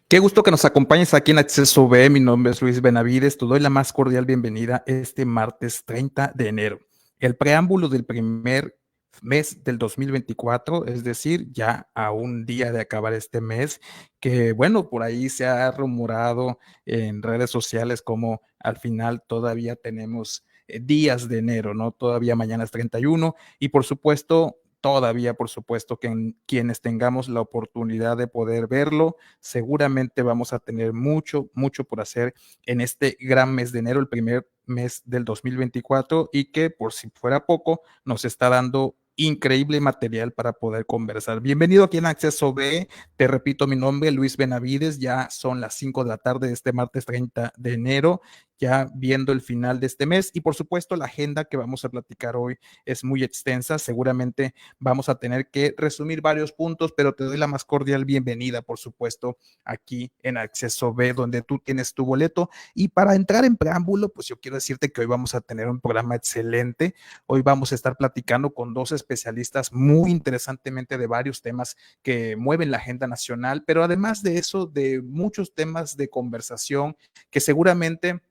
Qué gusto que nos acompañes aquí en Acceso B. Mi nombre es Luis Benavides. Te doy la más cordial bienvenida este martes 30 de enero. El preámbulo del primer mes del 2024, es decir, ya a un día de acabar este mes, que bueno, por ahí se ha rumorado en redes sociales como al final todavía tenemos días de enero, ¿no? Todavía mañana es 31 y por supuesto todavía, por supuesto, que quienes tengamos la oportunidad de poder verlo, seguramente vamos a tener mucho, mucho por hacer en este gran mes de enero, el primer mes del 2024, y que por si fuera poco, nos está dando increíble material para poder conversar. Bienvenido aquí en Acceso B, te repito mi nombre, Luis Benavides, ya son las 5 de la tarde de este martes 30 de enero, ya viendo el final de este mes y por supuesto la agenda que vamos a platicar hoy es muy extensa, seguramente vamos a tener que resumir varios puntos, pero te doy la más cordial bienvenida, por supuesto, aquí en Acceso B, donde tú tienes tu boleto. Y para entrar en preámbulo, pues yo quiero decirte que hoy vamos a tener un programa excelente. Hoy vamos a estar platicando con dos especialistas muy interesantemente de varios temas que mueven la agenda nacional, pero además de eso, de muchos temas de conversación que seguramente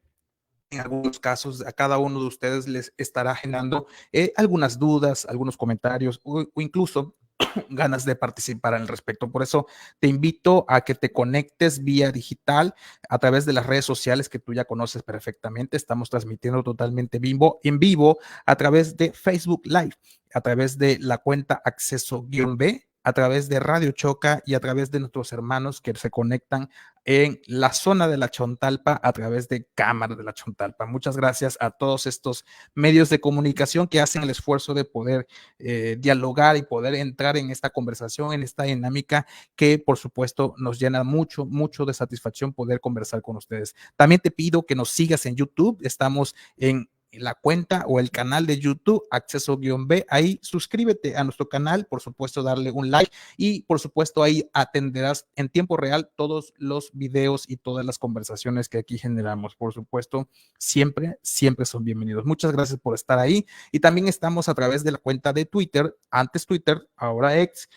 en algunos casos a cada uno de ustedes les estará generando algunas dudas, algunos comentarios o incluso ganas de participar al respecto. Por eso te invito a que te conectes vía digital a través de las redes sociales que tú ya conoces perfectamente. Estamos transmitiendo totalmente en vivo a través de Facebook Live, a través de la cuenta Acceso-B, a través de Radio Choca y a través de nuestros hermanos que se conectan en la zona de la Chontalpa a través de Cámara de la Chontalpa. Muchas gracias a todos estos medios de comunicación que hacen el esfuerzo de poder dialogar y poder entrar en esta conversación, en esta dinámica que por supuesto nos llena mucho, mucho de satisfacción poder conversar con ustedes. También te pido que nos sigas en YouTube, estamos en la cuenta o el canal de YouTube, Acceso-B, ahí suscríbete a nuestro canal, por supuesto darle un like y por supuesto ahí atenderás en tiempo real todos los videos y todas las conversaciones que aquí generamos. Por supuesto, siempre, siempre son bienvenidos. Muchas gracias por estar ahí y también estamos a través de la cuenta de Twitter, antes Twitter, ahora X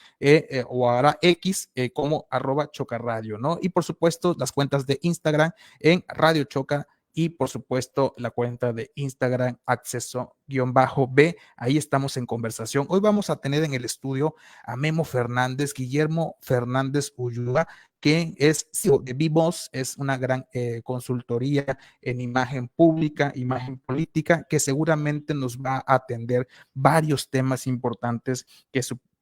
o ahora X como @chocarradio, ¿no? Y por supuesto las cuentas de Instagram en Radio Choca y por supuesto la cuenta de Instagram Acceso-B. Ahí estamos en conversación. Hoy vamos a tener en el estudio a Memo Fernández, Guillermo Fernández Ulloa, que es CEO de Vivos, es una gran consultoría en imagen pública, imagen política, que seguramente nos va a atender varios temas importantes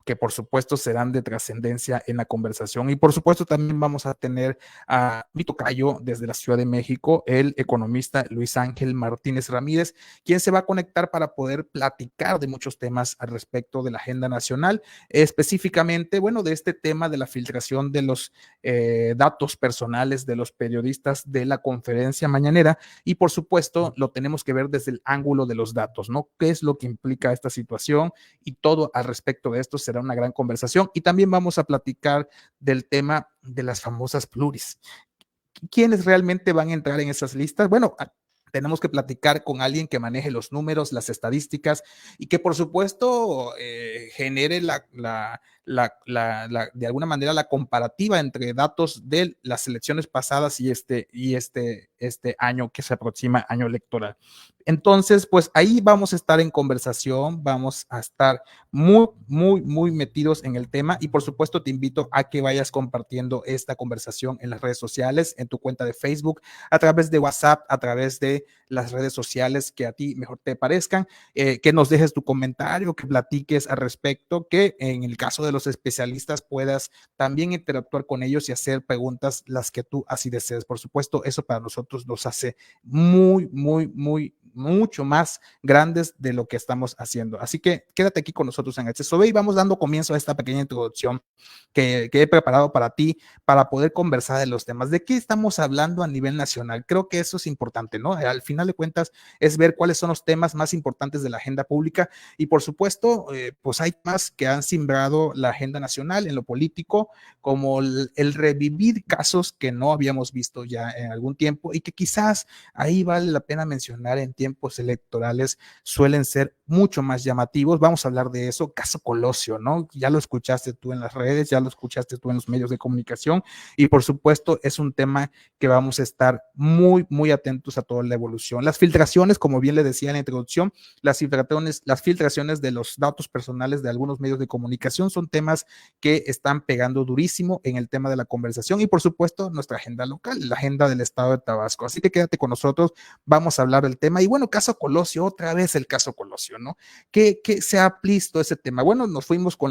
que por supuesto serán de trascendencia en la conversación. Y por supuesto también vamos a tener a mi tocayo desde la Ciudad de México, el economista Luis Ángel Martínez Ramírez, quien se va a conectar para poder platicar de muchos temas al respecto de la agenda nacional, específicamente, bueno, de este tema de la filtración de los datos personales de los periodistas de la conferencia mañanera y por supuesto lo tenemos que ver desde el ángulo de los datos, ¿no? ¿Qué es lo que implica esta situación? Y todo al respecto de esto será una gran conversación y también vamos a platicar del tema de las famosas pluris. ¿Quiénes realmente van a entrar en esas listas? Bueno, tenemos que platicar con alguien que maneje los números, las estadísticas y que por supuesto genere de alguna manera la comparativa entre datos de las elecciones pasadas y este año que se aproxima, año electoral. Entonces, pues ahí vamos a estar en conversación, vamos a estar muy, muy, muy metidos en el tema y por supuesto te invito a que vayas compartiendo esta conversación en las redes sociales, en tu cuenta de Facebook, a través de WhatsApp, a través de las redes sociales que a ti mejor te parezcan, que nos dejes tu comentario, que platiques al respecto, que en el caso de los especialistas puedas también interactuar con ellos y hacer preguntas las que tú así desees. Por supuesto, eso para nosotros nos hace muy, muy, muy mucho más grandes de lo que estamos haciendo. Así que quédate aquí con nosotros en Acceso B y vamos dando comienzo a esta pequeña introducción que he preparado para ti, para poder conversar de los temas. ¿De qué estamos hablando a nivel nacional? Creo que eso es importante, ¿no? Al final de cuentas es ver cuáles son los temas más importantes de la agenda pública y por supuesto, pues hay temas que han simbrado la agenda nacional en lo político, como el revivir casos que no habíamos visto ya en algún tiempo y que quizás ahí vale la pena mencionar en tiempos electorales suelen ser mucho más llamativos. Vamos a hablar de eso. Caso Colosio, ¿no? Ya lo escuchaste tú en las redes, ya lo escuchaste tú en los medios de comunicación y por supuesto es un tema que vamos a estar muy, muy atentos a toda la evolución. Las filtraciones, como bien le decía en la introducción, las filtraciones de los datos personales de algunos medios de comunicación son temas que están pegando durísimo en el tema de la conversación y por supuesto nuestra agenda local, la agenda del estado de Tabasco. Así que quédate con nosotros, vamos a hablar del tema. Y bueno, caso Colosio, otra vez el caso Colosio, ¿no? ¿Qué se ha visto ese tema? Bueno, nos fuimos con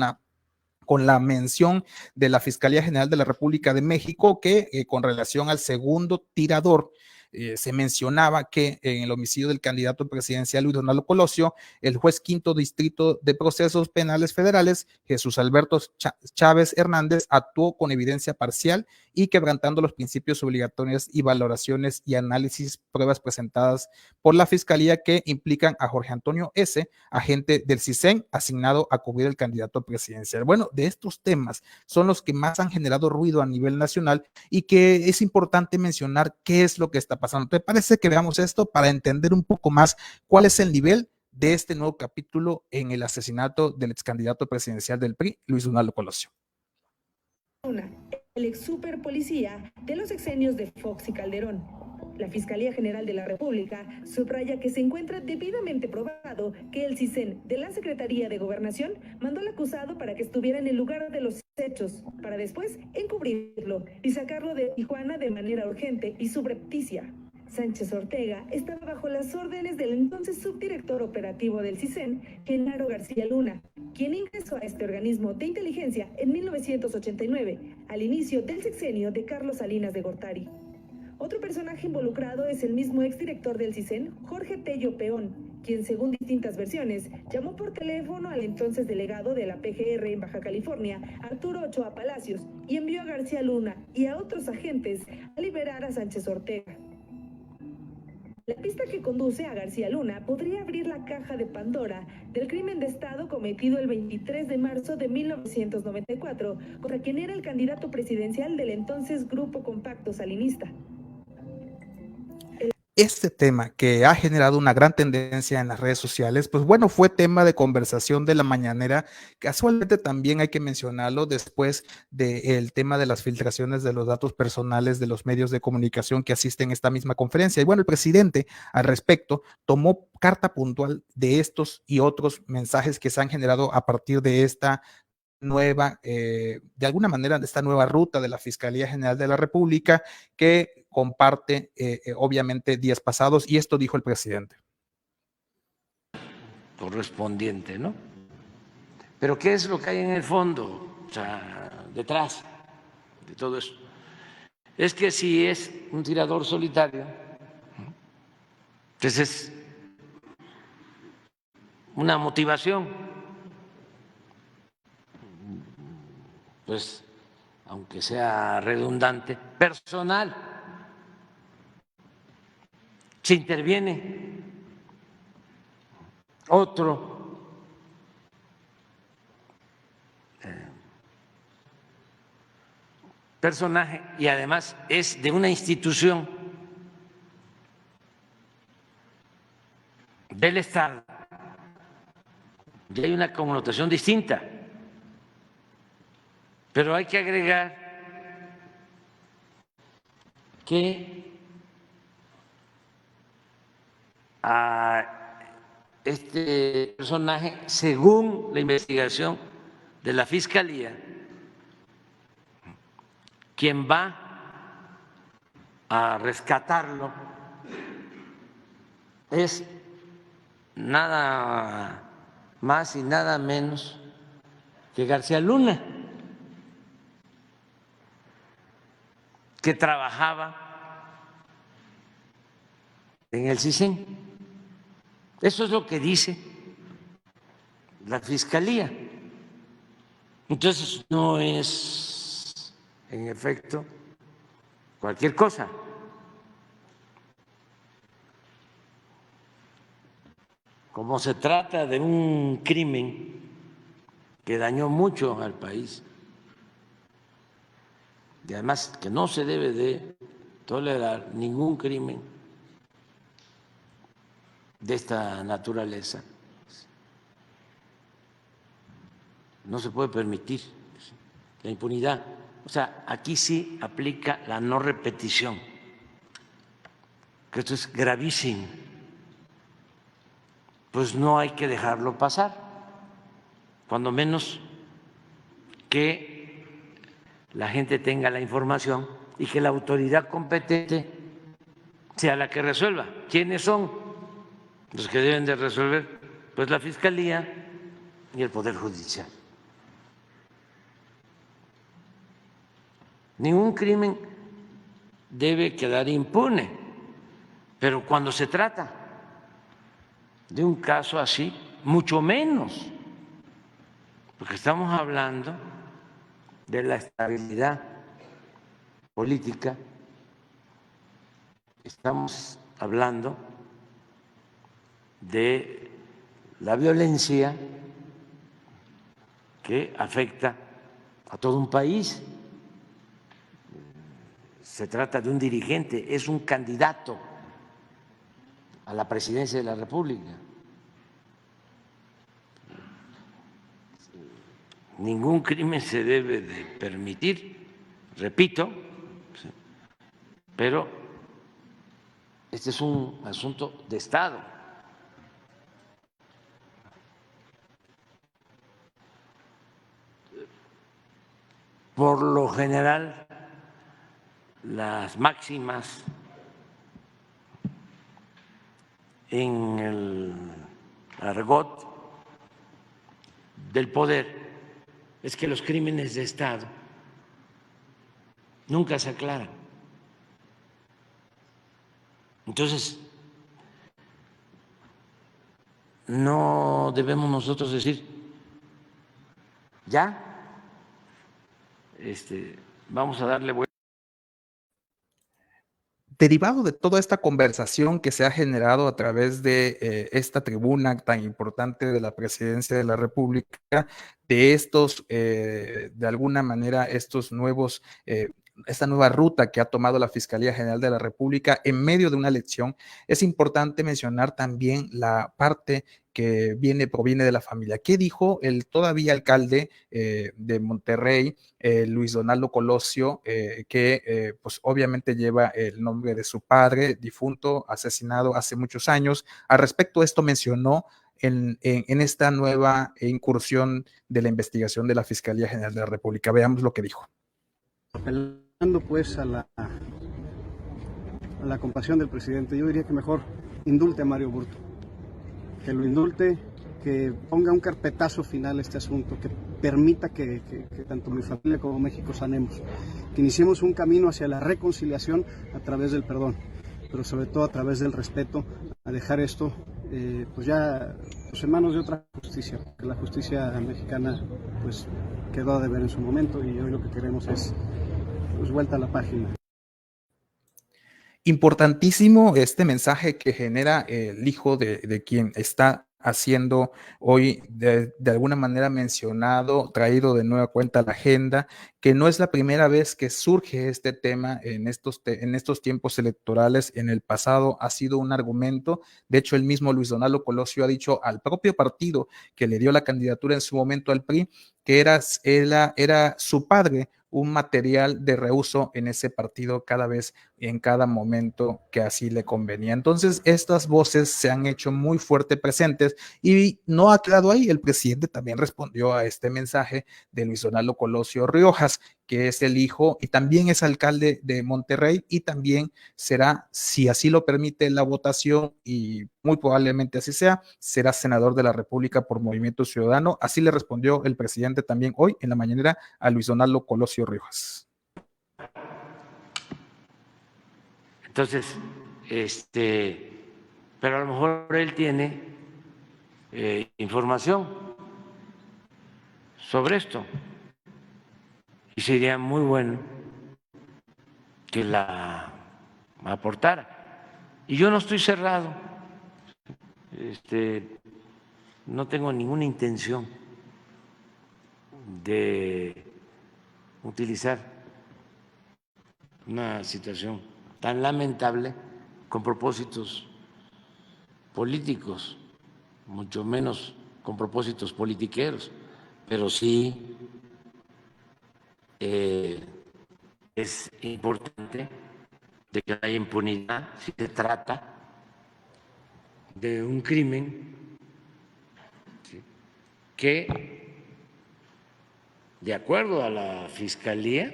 la mención de la Fiscalía General de la República de México que con relación al segundo tirador, se mencionaba que en el homicidio del candidato presidencial Luis Donaldo Colosio, el juez quinto distrito de procesos penales federales, Jesús Alberto Chávez Hernández, actuó con evidencia parcial y quebrantando los principios obligatorios y valoraciones y análisis, pruebas presentadas por la Fiscalía que implican a Jorge Antonio S., agente del CISEN, asignado a cubrir el candidato presidencial. Bueno, de estos temas son los que más han generado ruido a nivel nacional y que es importante mencionar qué es lo que está pasando. ¿Te parece que veamos esto para entender un poco más cuál es el nivel de este nuevo capítulo en el asesinato del ex candidato presidencial del PRI, Luis Donaldo Colosio? El ex super policía de los sexenios de Fox y Calderón. La Fiscalía General de la República subraya que se encuentra debidamente probado que el CISEN de la Secretaría de Gobernación mandó al acusado para que estuviera en el lugar de los hechos, para después encubrirlo y sacarlo de Tijuana de manera urgente y subrepticia. Sánchez Ortega estaba bajo las órdenes del entonces subdirector operativo del CISEN, Genaro García Luna, quien ingresó a este organismo de inteligencia en 1989, al inicio del sexenio de Carlos Salinas de Gortari. Otro personaje involucrado es el mismo exdirector del CISEN, Jorge Tello Peón, quien según distintas versiones llamó por teléfono al entonces delegado de la PGR en Baja California, Arturo Ochoa Palacios, y envió a García Luna y a otros agentes a liberar a Sánchez Ortega. La pista que conduce a García Luna podría abrir la caja de Pandora del crimen de Estado cometido el 23 de marzo de 1994 contra quien era el candidato presidencial del entonces Grupo Compacto Salinista. Este tema que ha generado una gran tendencia en las redes sociales, pues bueno, fue tema de conversación de la mañanera. Casualmente también hay que mencionarlo después del tema de las filtraciones de los datos personales de los medios de comunicación que asisten a esta misma conferencia. Y bueno, el presidente al respecto tomó carta puntual de estos y otros mensajes que se han generado a partir de esta nueva, de alguna manera, de esta nueva ruta de la Fiscalía General de la República que comparte, obviamente, días pasados, y esto dijo el presidente. Correspondiente, ¿no? Pero ¿qué es lo que hay en el fondo, o sea, detrás de todo eso? Es que si es un tirador solitario, entonces es una motivación, pues, aunque sea redundante, personal. Se interviene otro personaje y además es de una institución del Estado y hay una connotación distinta. Pero hay que agregar que a este personaje, según la investigación de la Fiscalía, quien va a rescatarlo es nada más y nada menos que García Luna, que trabajaba en el CISEN. Eso es lo que dice la Fiscalía. Entonces no es, en efecto, cualquier cosa. Como se trata de un crimen que dañó mucho al país y además que no se debe de tolerar ningún crimen de esta naturaleza, no se puede permitir la impunidad. O sea, aquí sí aplica la no repetición, que esto es gravísimo. Pues no hay que dejarlo pasar, cuando menos que la gente tenga la información y que la autoridad competente sea la que resuelva. ¿Quiénes son los que deben de resolver? Pues la Fiscalía y el Poder Judicial. Ningún crimen debe quedar impune, pero cuando se trata de un caso así, mucho menos, porque estamos hablando de la estabilidad política, estamos hablando de la violencia que afecta a todo un país. Se trata de un dirigente, es un candidato a la presidencia de la República. Ningún crimen se debe de permitir, repito, pero este es un asunto de Estado. Por lo general, las máximas en el argot del poder es que los crímenes de Estado nunca se aclaran. Entonces, no debemos nosotros decir, ya, vamos a darle vuelta. Derivado de toda esta conversación que se ha generado a través de esta tribuna tan importante de la Presidencia de la República, de estos, de alguna manera, estos nuevos, esta nueva ruta que ha tomado la Fiscalía General de la República en medio de una elección, es importante mencionar también la parte que proviene de la familia. ¿Qué dijo el todavía alcalde de Monterrey, Luis Donaldo Colosio, que pues obviamente lleva el nombre de su padre difunto, asesinado hace muchos años? Al respecto de esto mencionó en esta nueva incursión de la investigación de la Fiscalía General de la República. Veamos lo que dijo. Apelando pues a la compasión del presidente, yo diría que mejor indulte a Mario Burto, que lo indulte, que ponga un carpetazo final a este asunto, que permita que tanto mi familia como México sanemos, que iniciemos un camino hacia la reconciliación a través del perdón, pero sobre todo a través del respeto, a dejar esto pues ya pues en manos de otra justicia, que la justicia mexicana pues quedó a deber en su momento y hoy lo que queremos es pues vuelta a la página. Importantísimo este mensaje que genera el hijo de quien está haciendo hoy de alguna manera mencionado, traído de nueva cuenta a la agenda, que no es la primera vez que surge este tema en estos tiempos electorales. En el pasado ha sido un argumento. De hecho, el mismo Luis Donaldo Colosio ha dicho al propio partido que le dio la candidatura en su momento al PRI que era su padre un material de reuso en ese partido cada vez, en cada momento que así le convenía. Entonces, estas voces se han hecho muy fuerte presentes y no ha quedado ahí. El presidente también respondió a este mensaje de Luis Donaldo Colosio Riojas, que es el hijo y también es alcalde de Monterrey y también será, si así lo permite la votación y muy probablemente así sea, será senador de la República por Movimiento Ciudadano. Así le respondió el presidente también hoy en la mañanera a Luis Donaldo Colosio Riojas. Entonces, pero a lo mejor él tiene información sobre esto y sería muy bueno que la aportara. Y yo no estoy cerrado, no tengo ninguna intención de utilizar una situación tan lamentable con propósitos políticos, mucho menos con propósitos politiqueros. pero sí es importante de que no haya impunidad si se trata de un crimen, ¿sí?, que, de acuerdo a la Fiscalía,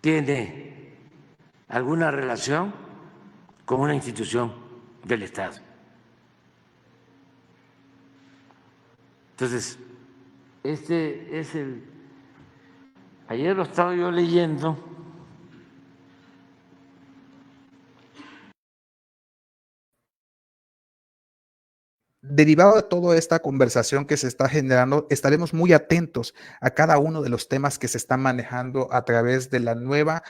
tiene alguna relación con una institución del Estado. Entonces, este es el... Ayer lo estaba yo leyendo. Derivado de toda esta conversación que se está generando, estaremos muy atentos a cada uno de los temas que se están manejando a través de la nueva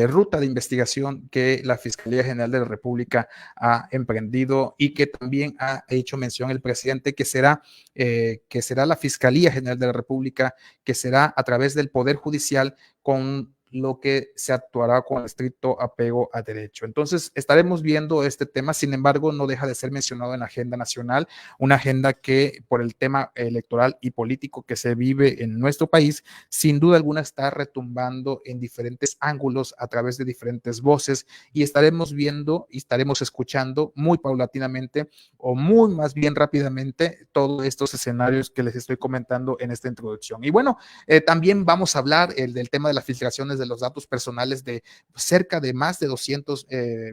ruta de investigación que la Fiscalía General de la República ha emprendido y que también ha hecho mención el presidente, que será la Fiscalía General de la República, que será a través del Poder Judicial, con lo que se actuará con estricto apego a derecho. Entonces, estaremos viendo este tema. Sin embargo, no deja de ser mencionado en la agenda nacional, una agenda que, por el tema electoral y político que se vive en nuestro país, sin duda alguna está retumbando en diferentes ángulos a través de diferentes voces, y estaremos viendo y estaremos escuchando muy paulatinamente, o muy más bien rápidamente, todos estos escenarios que les estoy comentando en esta introducción. Y bueno, también vamos a hablar del tema de las filtraciones de los datos personales de cerca de más de 200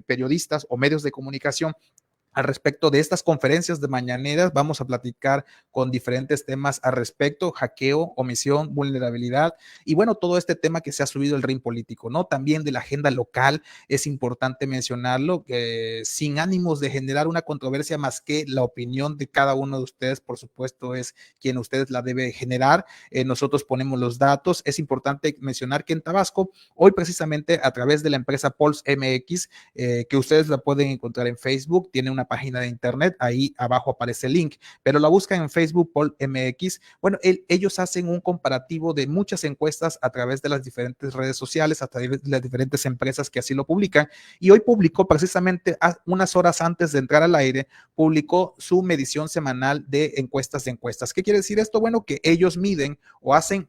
periodistas o medios de comunicación. Al respecto de estas conferencias de mañaneras, vamos a platicar con diferentes temas al respecto: hackeo, omisión, vulnerabilidad, y bueno, todo este tema que se ha subido al ring político, ¿no? También de la agenda local, es importante mencionarlo, sin ánimos de generar una controversia, más que la opinión de cada uno de ustedes, por supuesto, es quien ustedes la debe generar. Nosotros ponemos los datos. Es importante mencionar que en Tabasco, hoy precisamente a través de la empresa Pulse MX, que ustedes la pueden encontrar en Facebook, tiene una página de internet, ahí abajo aparece el link, pero la buscan en Facebook, Pulse MX. Bueno, ellos hacen un comparativo de muchas encuestas a través de las diferentes redes sociales, a través de las diferentes empresas que así lo publican, y hoy publicó precisamente unas horas antes de entrar al aire, publicó su medición semanal de encuestas. ¿Qué quiere decir esto? Bueno, que ellos miden o hacen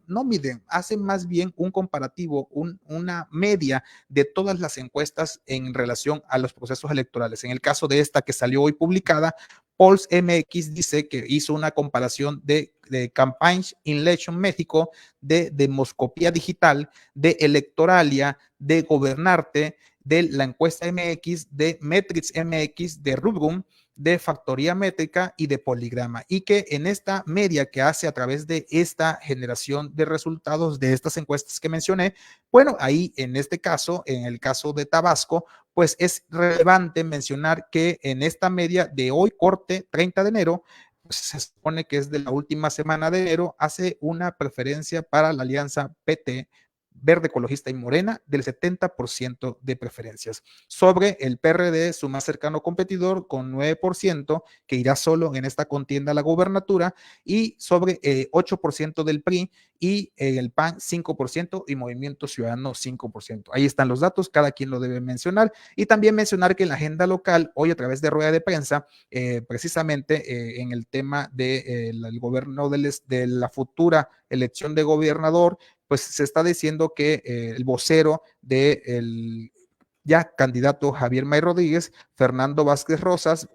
más bien un comparativo, una media de todas las encuestas en relación a los procesos electorales. En el caso de esta que salió hoy publicada, Pulse MX dice que hizo una comparación de Campaigns Election México, de Demoscopía Digital, de Electoralia, de Gobernarte, de la encuesta MX, de Metrics MX, de Rubrum, de Factoría Métrica y de Poligrama, y que en esta media que hace a través de esta generación de resultados de estas encuestas que mencioné, bueno, ahí en este caso, en el caso de Tabasco, pues es relevante mencionar que en esta media de hoy, corte 30 de enero, pues se supone que es de la última semana de enero, hace una preferencia para la alianza PT, Verde Ecologista y Morena, del 70% de preferencias, sobre el PRD, su más cercano competidor, con 9%, que irá solo en esta contienda a la gobernatura, y sobre 8% del PRI, y el PAN 5%, y Movimiento Ciudadano 5%. Ahí están los datos, cada quien lo debe mencionar. Y también mencionar que en la agenda local, hoy a través de rueda de prensa, precisamente en el tema del gobierno de la futura elección de gobernador, pues se está diciendo que el vocero del ya candidato Javier May Rodríguez, Fernando Vázquez Rosas,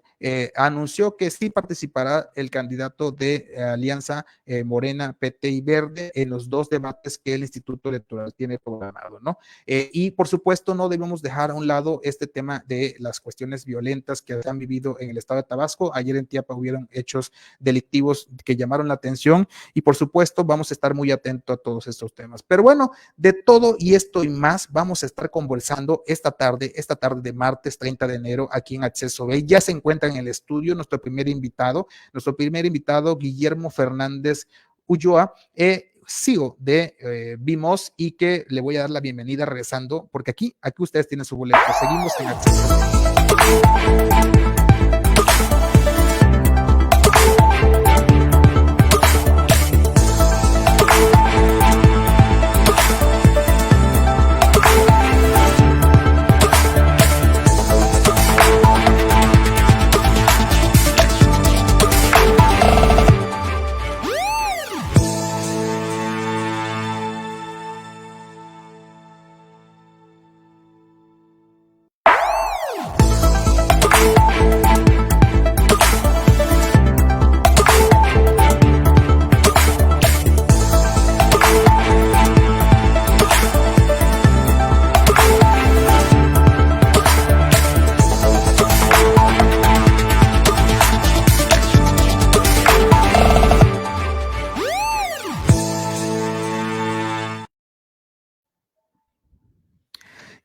anunció que sí participará el candidato de Alianza Morena, PT y Verde en los dos debates que el Instituto Electoral tiene programado, ¿no? Y por supuesto no debemos dejar a un lado este tema de las cuestiones violentas que se han vivido en el estado de Tabasco. Ayer en Tiapa hubieron hechos delictivos que llamaron la atención, y por supuesto vamos a estar muy atentos a todos estos temas. Pero bueno, de todo y esto y más vamos a estar conversando esta tarde de martes 30 de enero aquí en Acceso B. Ya se encuentra en el estudio nuestro primer invitado, Guillermo Fernández Ulloa, CEO de Vimos, y que le voy a dar la bienvenida regresando, porque aquí ustedes tienen su boleto. Seguimos en Acceso B.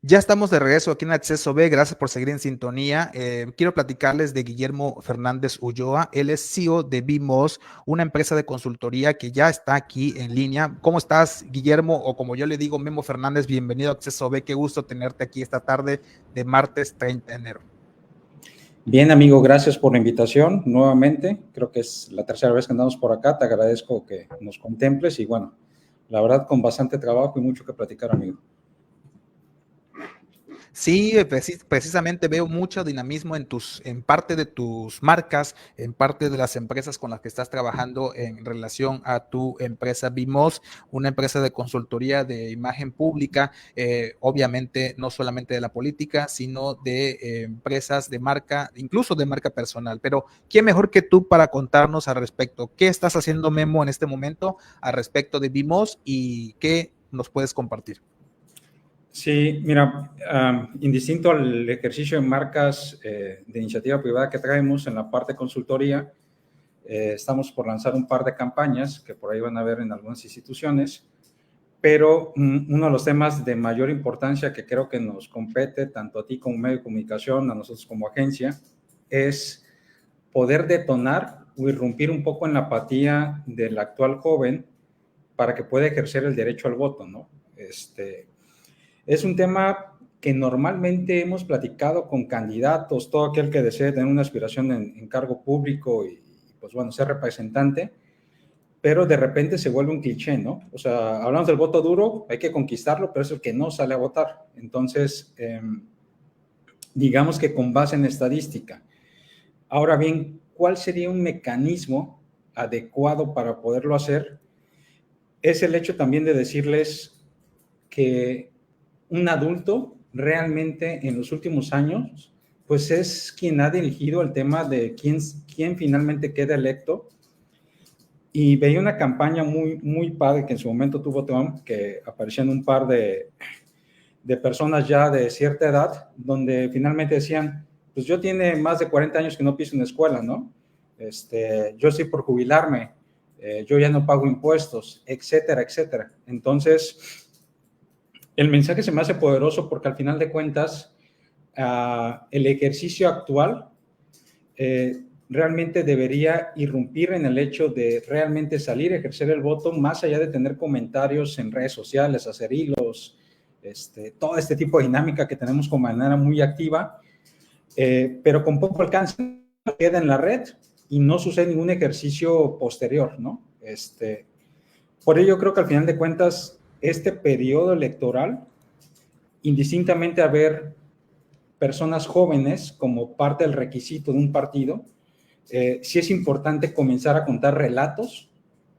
Ya estamos de regreso aquí en Acceso B, gracias por seguir en sintonía. Quiero platicarles de Guillermo Fernández Ulloa, él es CEO de BMOS, una empresa de consultoría que ya está aquí en línea. ¿Cómo estás, Guillermo? O como yo le digo, Memo Fernández, bienvenido a Acceso B, qué gusto tenerte aquí esta tarde de martes 30 de enero. Bien, amigo, gracias por la invitación nuevamente. Creo que es la tercera vez que andamos por acá. Te agradezco que nos contemples y bueno, la verdad con bastante trabajo y mucho que platicar, amigo. Sí, precisamente veo mucho dinamismo en parte de tus marcas, en parte de las empresas con las que estás trabajando en relación a tu empresa BMOS, una empresa de consultoría de imagen pública, obviamente no solamente de la política, sino de empresas de marca, incluso de marca personal. Pero, ¿quién mejor que tú para contarnos al respecto? ¿Qué estás haciendo, Memo, en este momento al respecto de BMOS y qué nos puedes compartir? Sí, mira, indistinto al ejercicio de marcas de iniciativa privada que traemos en la parte de consultoría, estamos por lanzar un par de campañas que por ahí van a ver en algunas instituciones, pero uno de los temas de mayor importancia que creo que nos compete tanto a ti como medio de comunicación, a nosotros como agencia, es poder detonar o irrumpir un poco en la apatía del actual joven para que pueda ejercer el derecho al voto, ¿no? Es un tema que normalmente hemos platicado con candidatos, todo aquel que desee tener una aspiración en cargo público y, pues bueno, ser representante, pero de repente se vuelve un cliché, ¿no? O sea, hablamos del voto duro, hay que conquistarlo, pero es el que no sale a votar. Entonces, digamos que con base en estadística. Ahora bien, ¿cuál sería un mecanismo adecuado para poderlo hacer? Es el hecho también de decirles que un adulto realmente en los últimos años, pues es quien ha dirigido el tema de quién finalmente queda electo. Y veía una campaña muy padre que en su momento tuvo Trump, que aparecían un par de personas ya de cierta edad, donde finalmente decían, pues yo tiene más de 40 años que no piso en escuela, ¿no? Yo estoy por jubilarme, yo ya no pago impuestos, etcétera, etcétera. Entonces, el mensaje se me hace poderoso porque al final de cuentas, el ejercicio actual realmente debería irrumpir en el hecho de realmente salir a ejercer el voto, más allá de tener comentarios en redes sociales, hacer hilos, todo este tipo de dinámica que tenemos como manera muy activa, pero con poco alcance, queda en la red y no sucede ningún ejercicio posterior, ¿no? Por ello creo que al final de cuentas, este periodo electoral, indistintamente a ver personas jóvenes como parte del requisito de un partido, sí es importante comenzar a contar relatos,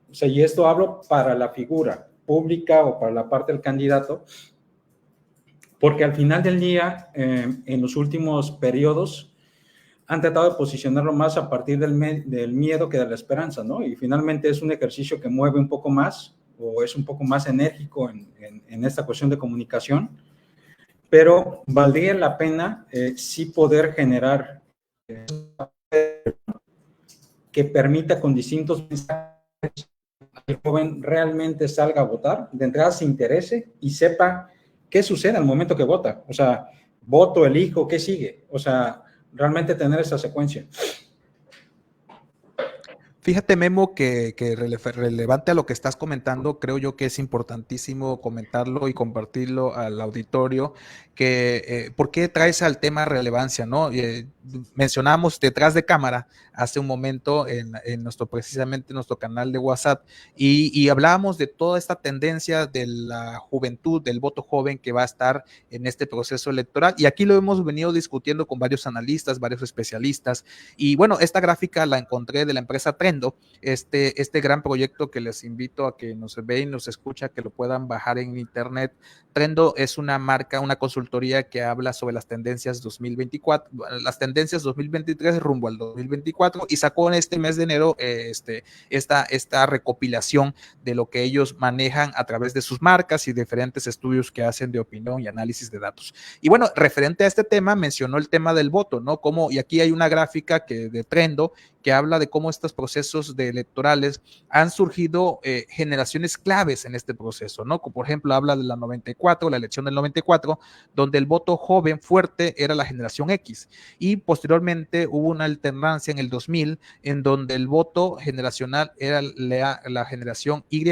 o sea, y esto hablo para la figura pública o para la parte del candidato, porque al final del día, en los últimos periodos, han tratado de posicionarlo más a partir del miedo que de la esperanza, ¿no? Y finalmente es un ejercicio que mueve un poco más, o es un poco más enérgico en esta cuestión de comunicación, pero valdría la pena sí poder generar que permita con distintos mensajes que el joven realmente salga a votar, de entrada se interese y sepa qué sucede al momento que vota. O sea, voto, elijo, ¿qué sigue? O sea, realmente tener esa secuencia. Fíjate, Memo, que relevante a lo que estás comentando, creo yo que es importantísimo comentarlo y compartirlo al auditorio, que ¿por qué traes al tema relevancia, no? Mencionamos detrás de cámara hace un momento en precisamente nuestro canal de WhatsApp y hablábamos de toda esta tendencia de la juventud, del voto joven que va a estar en este proceso electoral, y aquí lo hemos venido discutiendo con varios analistas, varios especialistas, y bueno, esta gráfica la encontré de la empresa Trendo, este gran proyecto que les invito a que nos ve y nos escucha, que lo puedan bajar en internet. Trendo es una marca, una consultoría que habla sobre las tendencias 2024, las tendencias 2023 rumbo al 2024, y sacó en este mes de enero esta recopilación de lo que ellos manejan a través de sus marcas y diferentes estudios que hacen de opinión y análisis de datos. Y bueno, referente a este tema, mencionó el tema del voto, ¿no? Como, y aquí hay una gráfica de Trendo que habla de cómo estos procesos electorales han surgido generaciones claves en este proceso, ¿no? Como por ejemplo habla de la 94, la elección del 94, donde el voto joven fuerte era la generación X, y posteriormente hubo una alternancia en el 2000 en donde el voto generacional era la generación Y,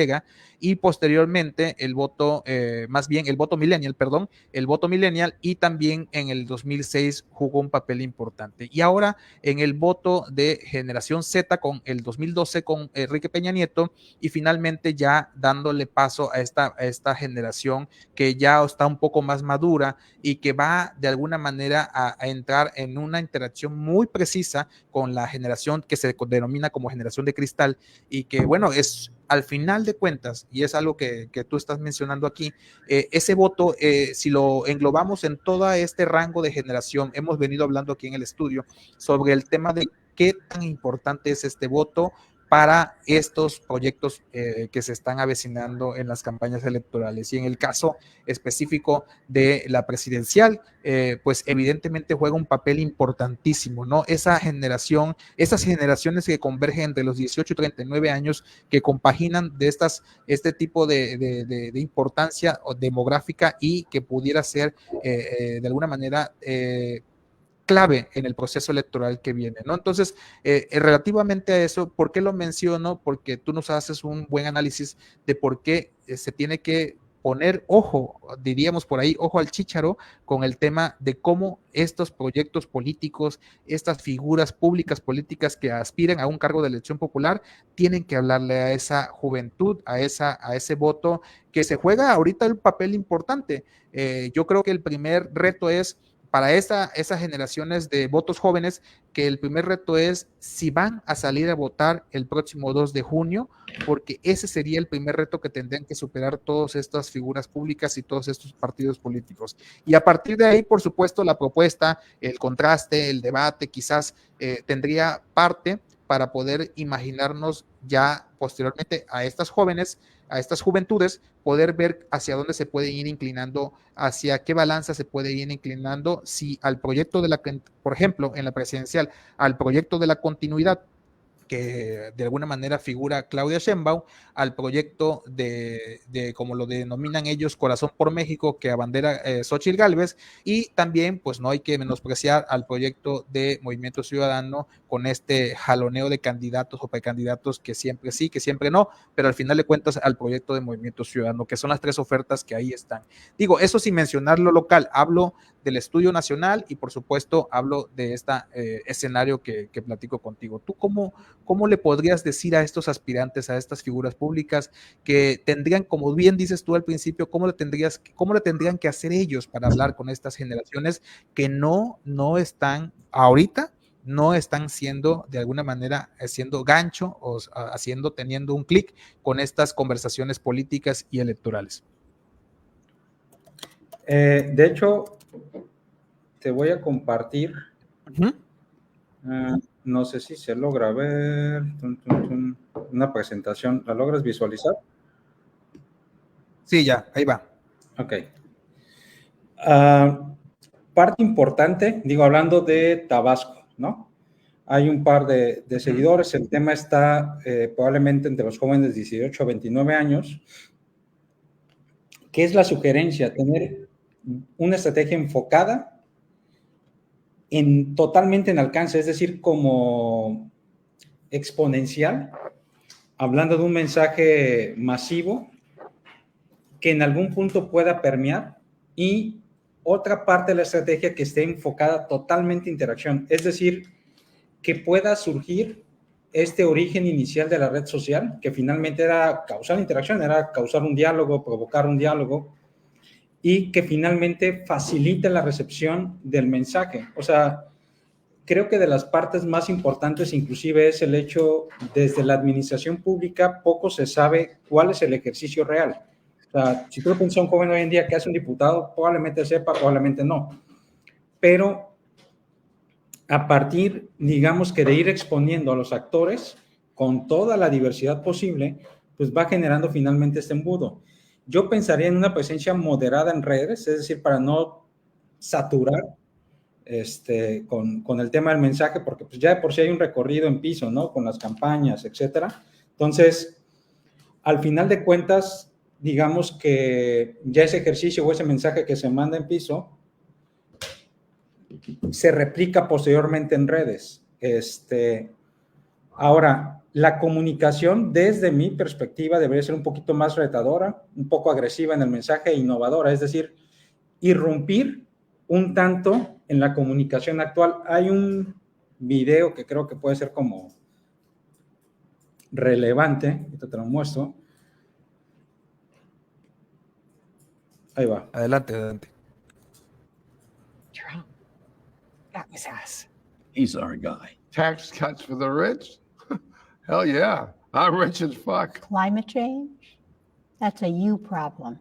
y posteriormente el voto, más bien el voto millennial, perdón, el voto millennial, y también en el 2006 jugó un papel importante. Y ahora en el voto de generación Z con el 2012 con Enrique Peña Nieto, y finalmente ya dándole paso a esta generación que ya está un poco más madura y que va de alguna manera a entrar en una interacción muy precisa con la generación que se denomina como generación de cristal, y que bueno, es al final de cuentas, y es algo que tú estás mencionando aquí, ese voto, si lo englobamos en todo este rango de generación, hemos venido hablando aquí en el estudio sobre el tema de qué tan importante es este voto para estos proyectos que se están avecinando en las campañas electorales. Y en el caso específico de la presidencial, pues evidentemente juega un papel importantísimo, ¿no? Esa generación, esas generaciones que convergen entre los 18 y 39 años, que compaginan de este tipo de importancia demográfica, y que pudiera ser de alguna manera clave en el proceso electoral que viene, ¿no? Entonces, relativamente a eso, ¿por qué lo menciono? Porque tú nos haces un buen análisis de por qué se tiene que poner ojo, diríamos por ahí, ojo al chícharo, con el tema de cómo estos proyectos políticos, estas figuras públicas políticas que aspiran a un cargo de elección popular, tienen que hablarle a esa juventud, a ese voto que se juega ahorita un papel importante. Yo creo que el primer reto es para esas generaciones de votos jóvenes, que el primer reto es si van a salir a votar el próximo 2 de junio, porque ese sería el primer reto que tendrían que superar todas estas figuras públicas y todos estos partidos políticos. Y a partir de ahí, por supuesto, la propuesta, el contraste, el debate, quizás tendría parte para poder imaginarnos ya posteriormente a estas jóvenes, a estas juventudes, poder ver hacia dónde se puede ir inclinando, hacia qué balanza se puede ir inclinando, si al proyecto por ejemplo, en la presidencial, al proyecto de la continuidad, que de alguna manera figura Claudia Sheinbaum, al proyecto como lo denominan ellos, Corazón por México, que abandera Xóchitl Gálvez, y también, pues no hay que menospreciar al proyecto de Movimiento Ciudadano, con este jaloneo de candidatos o precandidatos que siempre sí, que siempre no, pero al final de cuentas al proyecto de Movimiento Ciudadano, que son las tres ofertas que ahí están. Digo, eso sin mencionar lo local, hablo del estudio nacional y por supuesto hablo de este escenario que platico contigo. ¿Tú cómo le podrías decir a estos aspirantes, a estas figuras públicas, que tendrían, como bien dices tú al principio, cómo le tendrían que hacer ellos para hablar con estas generaciones que no están ahorita, no están siendo de alguna manera haciendo gancho o teniendo un clic con estas conversaciones políticas y electorales? De hecho, te voy a compartir. No sé si se logra ver una presentación. ¿La logras visualizar? Sí, ya, ahí va. Ok. Parte importante, hablando de Tabasco, ¿no? Hay un par de seguidores. El tema está probablemente entre los jóvenes de 18 a 29 años. ¿Qué es la sugerencia? Tener una estrategia enfocada totalmente en alcance, es decir, como exponencial, hablando de un mensaje masivo que en algún punto pueda permear, y otra parte de la estrategia que esté enfocada totalmente en interacción, es decir, que pueda surgir este origen inicial de la red social, que finalmente era causar interacción, era causar un diálogo, provocar un diálogo, y que finalmente facilite la recepción del mensaje. O sea, creo que de las partes más importantes inclusive es el hecho, desde la administración pública poco se sabe cuál es el ejercicio real. O sea, si tú piensas un joven hoy en día que hace un diputado, probablemente sepa, probablemente no. Pero a partir, digamos que de ir exponiendo a los actores con toda la diversidad posible, pues va generando finalmente este embudo. Yo pensaría en una presencia moderada en redes, es decir, para no saturar con el tema del mensaje, porque pues ya de por sí hay un recorrido en piso, ¿no? Con las campañas, etcétera. Entonces, al final de cuentas, digamos que ya ese ejercicio o ese mensaje que se manda en piso se replica posteriormente en redes. Ahora, la comunicación desde mi perspectiva debería ser un poquito más retadora, un poco agresiva en el mensaje e innovadora, es decir, irrumpir un tanto en la comunicación actual. Hay un video que creo que puede ser como relevante, te lo muestro. Ahí va. Adelante, adelante. Trump got his ass. He's our guy. Tax cuts for the rich? Hell yeah. I'm rich as fuck. Climate change? That's a you problem.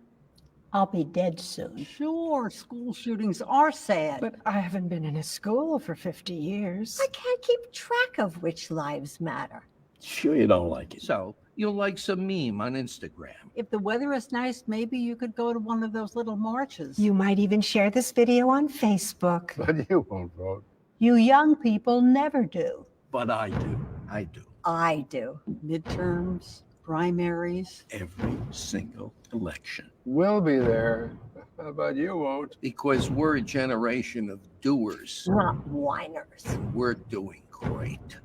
I'll be dead soon. Sure, school shootings are sad. But I haven't been in a school for 50 years. I can't keep track of which lives matter. Sure you don't like it. So, you'll like some meme on Instagram. If the weather is nice, maybe you could go to one of those little marches. You might even share this video on Facebook. But you won't vote. You young people never do. But I do. I do. I do. Midterms, primaries. Every single election. We'll be there. But you won't. Because we're a generation of doers. Not whiners. We're doing great.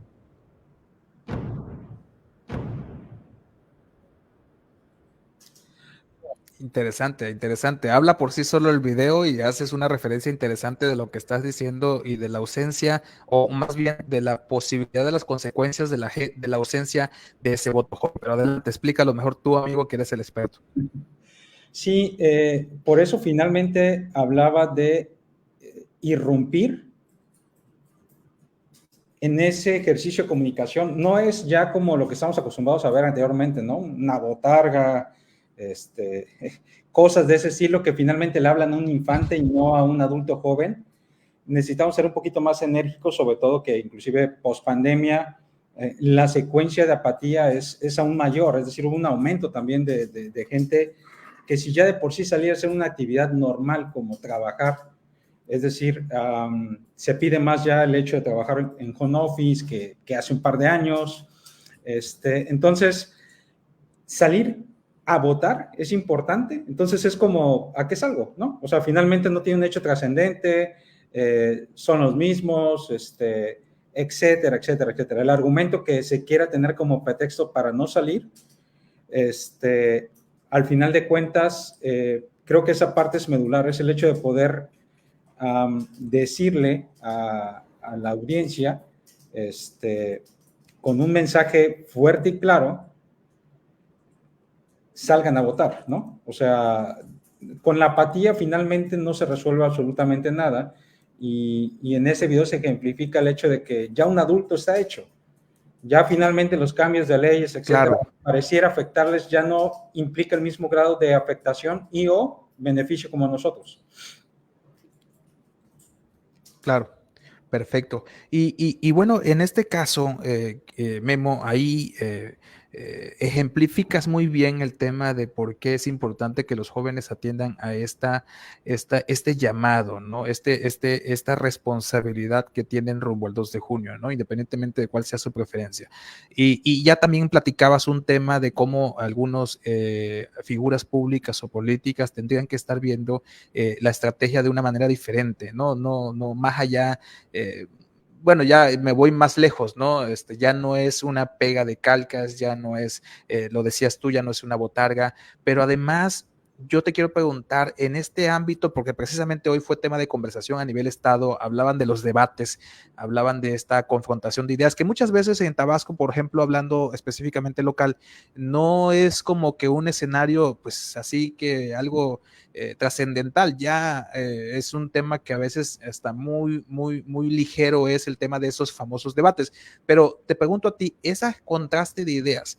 Interesante, interesante. Habla por sí solo el video y haces una referencia interesante de lo que estás diciendo y de la ausencia, o más bien de la posibilidad de las consecuencias de la ausencia de ese voto joven. Pero adelante, explícalo mejor tú, amigo, que eres el experto. Sí, por eso finalmente hablaba de irrumpir en ese ejercicio de comunicación. No es ya como lo que estamos acostumbrados a ver anteriormente, ¿no? Una botarga, cosas de ese estilo que finalmente le hablan a un infante y no a un adulto joven. Necesitamos ser un poquito más enérgicos, sobre todo que inclusive post pandemia la secuencia de apatía es aún mayor, es decir, hubo un aumento también de gente que si ya de por sí salía a hacer una actividad normal como trabajar, es decir, se pide más ya el hecho de trabajar en home office que hace un par de años. Entonces, salir a votar es importante. Entonces, es como, ¿a qué salgo? ¿No? O sea, finalmente no tiene un hecho trascendente, son los mismos, etcétera, etcétera, etcétera. El argumento que se quiera tener como pretexto para no salir, al final de cuentas, creo que esa parte es medular, es el hecho de poder decirle a la audiencia con un mensaje fuerte y claro, salgan a votar, ¿no? O sea, con la apatía finalmente no se resuelve absolutamente nada y en ese video se ejemplifica el hecho de que ya un adulto está hecho, ya finalmente los cambios de leyes, etcétera, claro, pareciera afectarles, ya no implica el mismo grado de afectación y o beneficio como nosotros. Claro, perfecto. Y bueno, en este caso, Memo, ahí ejemplificas muy bien el tema de por qué es importante que los jóvenes atiendan a este llamado, ¿no? Esta responsabilidad que tienen rumbo al 2 de junio, ¿no? Independientemente de cuál sea su preferencia. Y ya también platicabas un tema de cómo algunas figuras públicas o políticas tendrían que estar viendo la estrategia de una manera diferente, ¿no? No más allá. Bueno, ya me voy más lejos, ¿no? Ya no es una pega de calcas, ya no es, lo decías tú, ya no es una botarga, pero además yo te quiero preguntar en este ámbito, porque precisamente hoy fue tema de conversación a nivel Estado, hablaban de los debates, hablaban de esta confrontación de ideas, que muchas veces en Tabasco, por ejemplo, hablando específicamente local, no es como que un escenario, pues así que algo trascendental, ya es un tema que a veces está muy ligero, es el tema de esos famosos debates, pero te pregunto a ti, ese contraste de ideas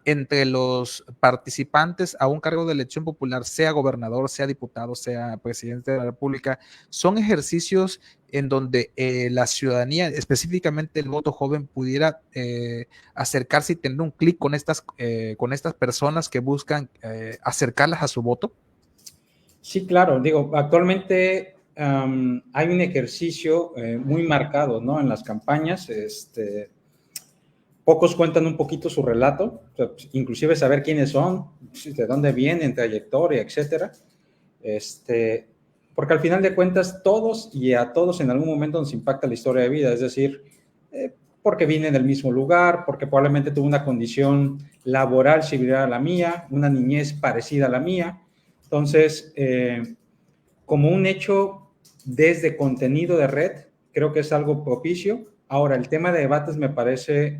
entre los participantes a un cargo de elección popular, sea gobernador, sea diputado, sea presidente de la República, son ejercicios en donde la ciudadanía, específicamente el voto joven, pudiera acercarse y tener un clic con estas personas que buscan acercarlas a su voto. Sí, claro. Digo, actualmente hay un ejercicio muy marcado, ¿no? En las campañas, pocos cuentan un poquito su relato, o sea, inclusive saber quiénes son, de dónde vienen, trayectoria, etcétera. Porque al final de cuentas todos y a todos en algún momento nos impacta la historia de vida, es decir, porque viene del mismo lugar, porque probablemente tuvo una condición laboral similar a la mía, una niñez parecida a la mía. Entonces, como un hecho desde contenido de red, creo que es algo propicio. Ahora, el tema de debates me parece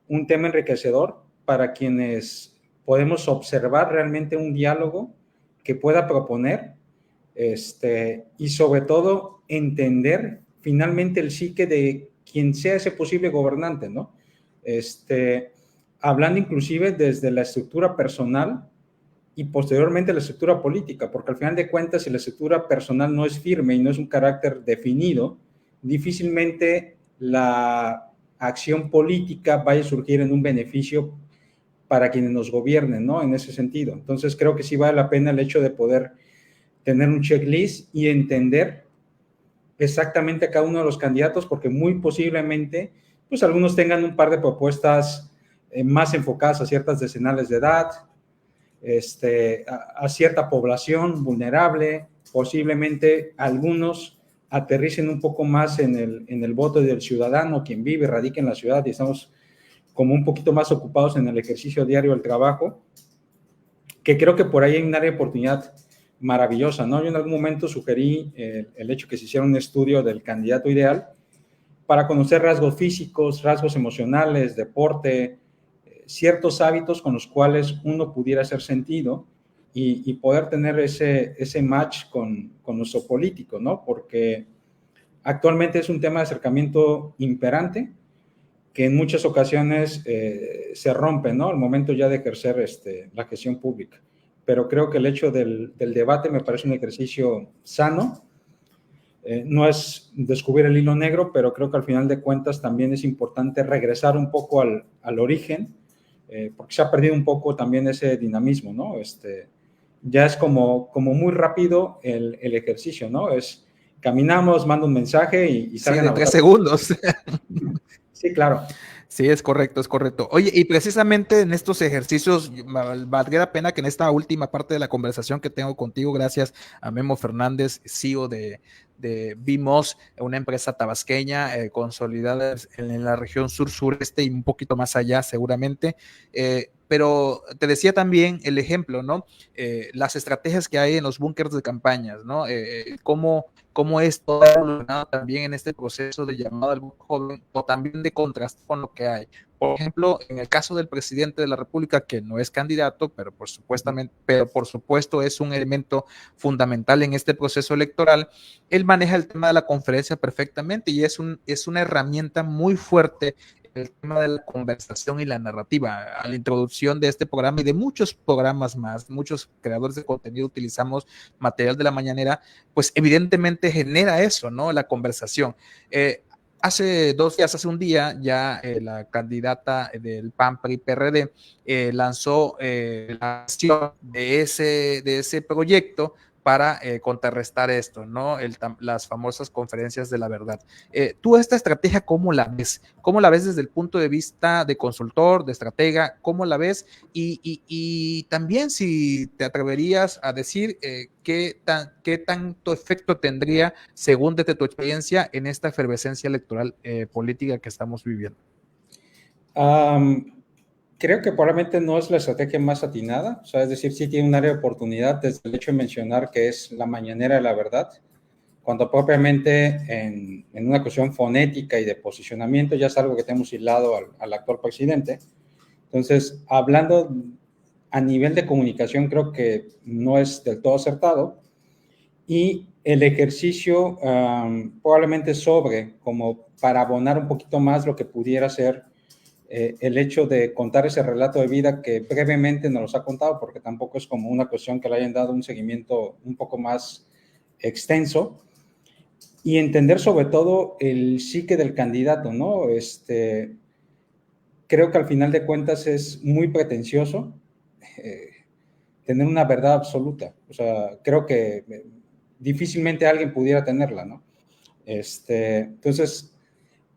un tema enriquecedor para quienes podemos observar realmente un diálogo que pueda proponer, y sobre todo entender finalmente el psique de quien sea ese posible gobernante, ¿no? Hablando inclusive desde la estructura personal y posteriormente la estructura política, porque al final de cuentas, si la estructura personal no es firme y no es un carácter definido, difícilmente la acción política vaya a surgir en un beneficio para quienes nos gobiernen, ¿no? En ese sentido. Entonces, creo que sí vale la pena el hecho de poder tener un checklist y entender exactamente a cada uno de los candidatos, porque muy posiblemente, pues algunos tengan un par de propuestas más enfocadas a ciertas decenales de edad, a cierta población vulnerable, posiblemente algunos aterricen un poco más en el voto del ciudadano, quien vive y radica en la ciudad, y estamos como un poquito más ocupados en el ejercicio diario del trabajo, que creo que por ahí hay un área de oportunidad maravillosa, ¿no? Yo en algún momento sugerí el hecho que se hiciera un estudio del candidato ideal para conocer rasgos físicos, rasgos emocionales, deporte, ciertos hábitos con los cuales uno pudiera hacer sentido y poder tener ese match con nuestro político, ¿no? Porque actualmente es un tema de acercamiento imperante que en muchas ocasiones se rompe, ¿no? Al momento ya de ejercer la gestión pública. Pero creo que el hecho del debate me parece un ejercicio sano. No es descubrir el hilo negro, pero creo que al final de cuentas también es importante regresar un poco al origen, porque se ha perdido un poco también ese dinamismo, ¿no? Ya es como muy rápido el ejercicio, ¿no? Caminamos, mando un mensaje y salgan a 3 segundos. Sí, claro. Sí, es correcto, es correcto. Oye, y precisamente en estos ejercicios, valdría la pena que en esta última parte de la conversación que tengo contigo, gracias a Memo Fernández, CEO de BMOS, una empresa tabasqueña consolidada en la región sur-sureste y un poquito más allá seguramente, pero te decía también el ejemplo, ¿no? Las estrategias que hay en los búnkers de campañas, ¿no? Cómo esto ha evolucionado también en este proceso de llamado al voto joven o también de contraste con lo que hay. Por ejemplo, en el caso del presidente de la República, que no es candidato, pero por supuesto es un elemento fundamental en este proceso electoral, él maneja el tema de la conferencia perfectamente y es una herramienta muy fuerte el tema de la conversación y la narrativa. A la introducción de este programa y de muchos programas más, muchos creadores de contenido utilizamos material de la mañanera, pues evidentemente genera eso, ¿no? La conversación. Hace un día, ya la candidata del PAN, PRI, PRD lanzó la acción de ese proyecto para contrarrestar esto, ¿no? Las famosas conferencias de la verdad. ¿Tú esta estrategia cómo la ves? ¿Cómo la ves desde el punto de vista de consultor, de estratega? ¿Cómo la ves? Y también si te atreverías a decir qué tanto efecto tendría, según desde tu experiencia, en esta efervescencia electoral política que estamos viviendo. Creo que probablemente no es la estrategia más atinada, o sea, es decir, sí tiene un área de oportunidad desde el hecho de mencionar que es la mañanera de la verdad, cuando propiamente en una cuestión fonética y de posicionamiento ya es algo que tenemos hilado al actual presidente. Entonces, hablando a nivel de comunicación, creo que no es del todo acertado y el ejercicio probablemente sobre como para abonar un poquito más lo que pudiera ser el hecho de contar ese relato de vida que brevemente nos los ha contado, porque tampoco es como una cuestión que le hayan dado un seguimiento un poco más extenso, y entender sobre todo el psique del candidato, ¿no? Creo que al final de cuentas es muy pretencioso tener una verdad absoluta. O sea, creo que difícilmente alguien pudiera tenerla, ¿no? Entonces,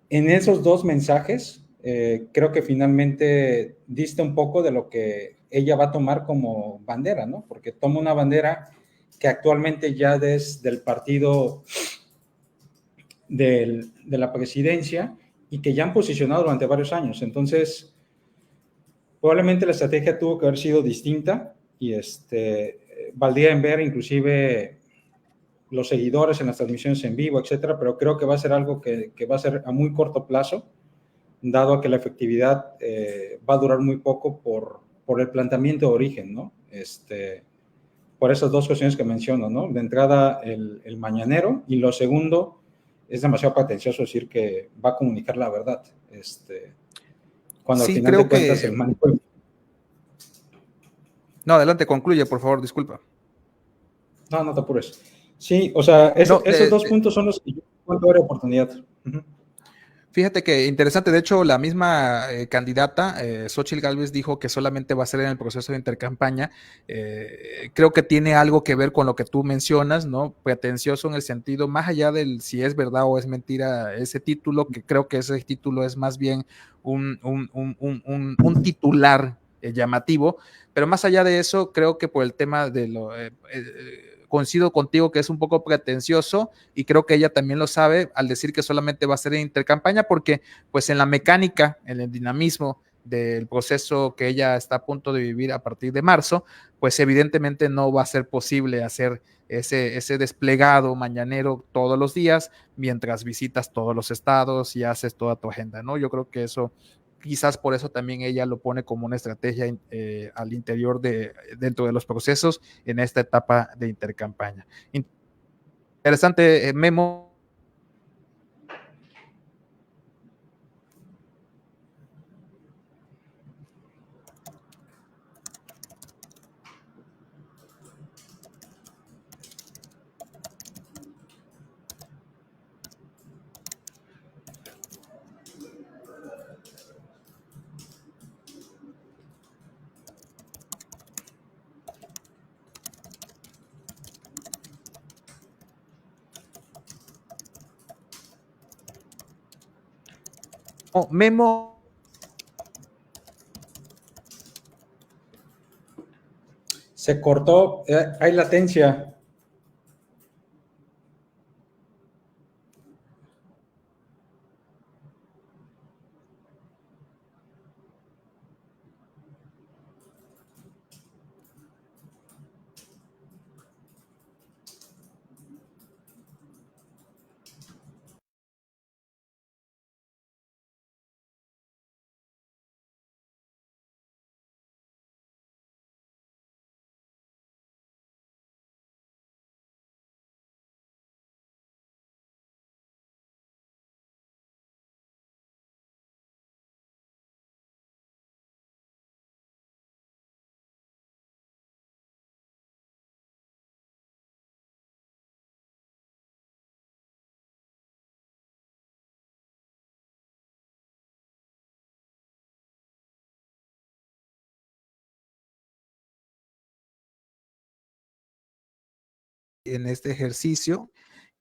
en esos dos mensajes, creo que finalmente dista un poco de lo que ella va a tomar como bandera, ¿no? Porque toma una bandera que actualmente ya es del partido de la presidencia y que ya han posicionado durante varios años. Entonces, probablemente la estrategia tuvo que haber sido distinta y valdría en ver inclusive los seguidores en las transmisiones en vivo, etcétera, pero creo que va a ser algo que va a ser a muy corto plazo, dado a que la efectividad va a durar muy poco por el planteamiento de origen, ¿no? Por esas dos cuestiones que menciono, ¿no? De entrada, el mañanero, y lo segundo, es demasiado pretencioso decir que va a comunicar la verdad, cuando Sí, al final creo de cuentas que... el manejo... No, adelante, concluye, por favor, disculpa. No, no te apures. Sí, o sea, No, esos dos puntos son los que yo encuentro de oportunidad. Uh-huh. Fíjate que interesante, de hecho la misma candidata, Xóchitl Gálvez, dijo que solamente va a ser en el proceso de intercampaña. Creo que tiene algo que ver con lo que tú mencionas, ¿no? Pretencioso en el sentido, más allá del si es verdad o es mentira ese título, que creo que ese título es más bien un titular llamativo, pero más allá de eso, creo que por el tema de lo... coincido contigo que es un poco pretencioso y creo que ella también lo sabe al decir que solamente va a ser en intercampaña porque pues en la mecánica, en el dinamismo del proceso que ella está a punto de vivir a partir de marzo, pues evidentemente no va a ser posible hacer ese desplegado mañanero todos los días mientras visitas todos los estados y haces toda tu agenda, ¿no? Yo creo que eso quizás por eso también ella lo pone como una estrategia al interior dentro de los procesos en esta etapa de intercampaña. Interesante, Memo. Memo. Se cortó, hay latencia. En este ejercicio.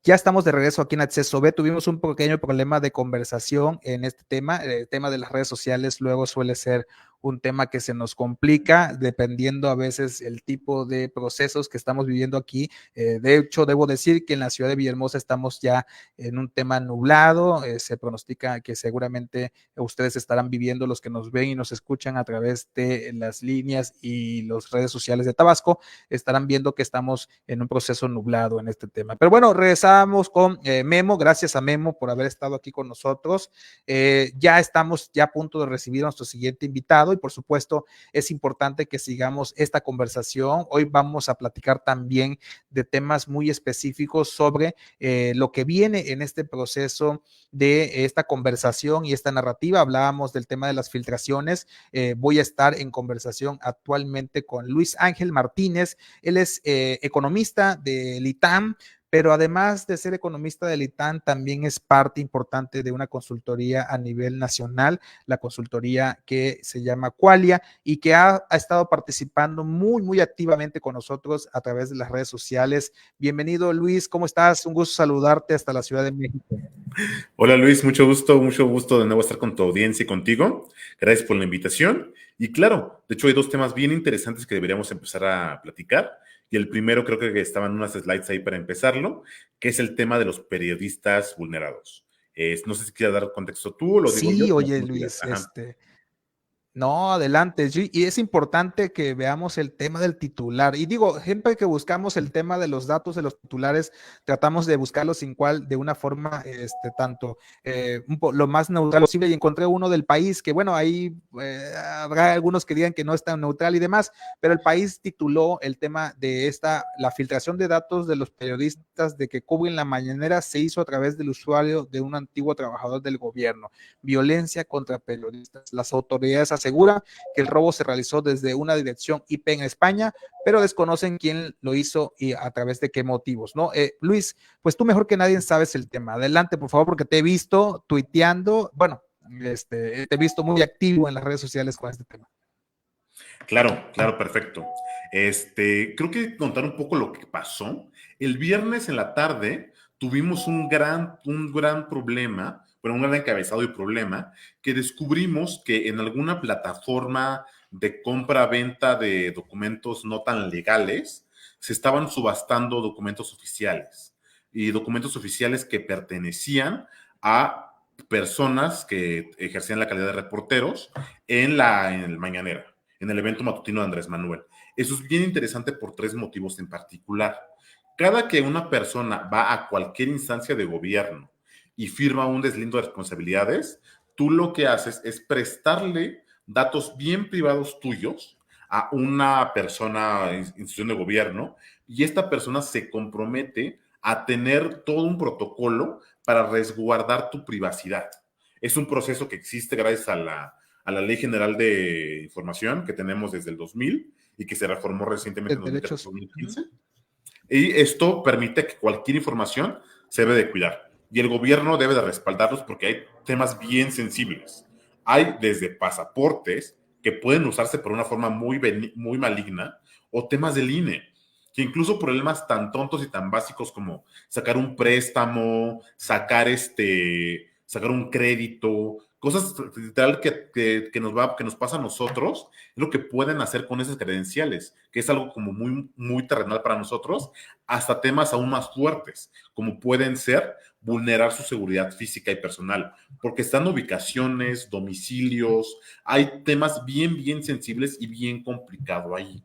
Ya estamos de regreso aquí en Acceso B. Tuvimos un pequeño problema de conversación en este tema. El tema de las redes sociales luego suele ser un tema que se nos complica dependiendo a veces el tipo de procesos que estamos viviendo aquí. De hecho, debo decir que en la ciudad de Villahermosa estamos ya en un tema nublado. Se pronostica que seguramente ustedes estarán viviendo, los que nos ven y nos escuchan a través de las líneas y las redes sociales de Tabasco, estarán viendo que estamos en un proceso nublado en este tema. Pero bueno, regresamos con Memo. Gracias a Memo por haber estado aquí con nosotros. Ya estamos ya a punto de recibir a nuestro siguiente invitado y por supuesto es importante que sigamos esta conversación. Hoy vamos a platicar también de temas muy específicos sobre lo que viene en este proceso de esta conversación y esta narrativa. Hablábamos del tema de las filtraciones. Voy a estar en conversación actualmente con Luis Ángel Martínez. Él es economista del ITAM, pero además de ser economista del ITAM, también es parte importante de una consultoría a nivel nacional, la consultoría que se llama Qualia, y que ha estado participando muy activamente con nosotros a través de las redes sociales. Bienvenido, Luis, ¿cómo estás? Un gusto saludarte hasta la Ciudad de México. Hola Luis, mucho gusto de nuevo estar con tu audiencia y contigo. Gracias por la invitación. Y claro, de hecho hay dos temas bien interesantes que deberíamos empezar a platicar. Y el primero creo que estaban unas slides ahí para empezarlo, que es el tema de los periodistas vulnerados. No sé si quieres dar contexto tú o lo digo yo. Sí, oye Luis, no, adelante. Sí, y es importante que veamos el tema del titular. Y digo, siempre que buscamos el tema de los datos de los titulares, tratamos de buscarlos sin cual, de una forma, tanto lo más neutral posible. Y encontré uno del País, que bueno, ahí habrá algunos que digan que no es tan neutral y demás, pero el País tituló el tema de la filtración de datos de los periodistas de que Cuba en la mañanera se hizo a través del usuario de un antiguo trabajador del gobierno. Violencia contra periodistas. Las autoridades asegura que el robo se realizó desde una dirección IP en España, pero desconocen quién lo hizo y a través de qué motivos, ¿no? Luis, pues tú mejor que nadie sabes el tema. Adelante, por favor, porque te he visto tuiteando, bueno, te he visto muy activo en las redes sociales con este tema. Claro, perfecto. Creo que contar un poco lo que pasó. El viernes en la tarde tuvimos un gran problema, un gran encabezado y problema, que descubrimos que en alguna plataforma de compra-venta de documentos no tan legales se estaban subastando documentos oficiales y documentos oficiales que pertenecían a personas que ejercían la calidad de reporteros en el Mañanera, en el evento matutino de Andrés Manuel. Eso es bien interesante por tres motivos en particular. Cada que una persona va a cualquier instancia de gobierno y firma un deslindo de responsabilidades, tú lo que haces es prestarle datos bien privados tuyos a una persona, institución de gobierno, y esta persona se compromete a tener todo un protocolo para resguardar tu privacidad. Es un proceso que existe gracias a la Ley General de Información que tenemos desde el 2000 y que se reformó recientemente en 2015. Y esto permite que cualquier información se debe de cuidar. Y el gobierno debe de respaldarlos porque hay temas bien sensibles. Hay desde pasaportes que pueden usarse por una forma muy maligna o temas del INE, que incluso problemas tan tontos y tan básicos como sacar un préstamo, sacar un crédito, cosas literal que nos pasa a nosotros, es lo que pueden hacer con esas credenciales, que es algo como muy terrenal para nosotros, hasta temas aún más fuertes, como pueden ser vulnerar su seguridad física y personal, porque están ubicaciones, domicilios, hay temas bien sensibles y bien complicado ahí.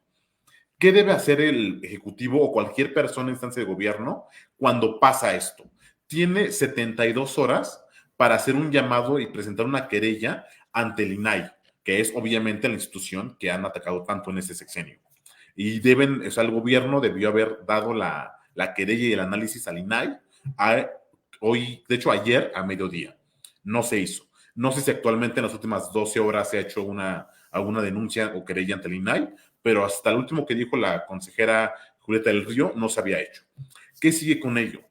¿Qué debe hacer el Ejecutivo o cualquier persona en instancia de gobierno cuando pasa esto? Tiene 72 horas para hacer un llamado y presentar una querella ante el INAI, que es obviamente la institución que han atacado tanto en este sexenio. Y el gobierno debió haber dado la querella y el análisis al INAI hoy, de hecho ayer a mediodía. No se hizo. No sé si actualmente en las últimas 12 horas se ha hecho alguna denuncia o querella ante el INAI, pero hasta el último que dijo la consejera Julieta del Río no se había hecho. ¿Qué sigue con ello?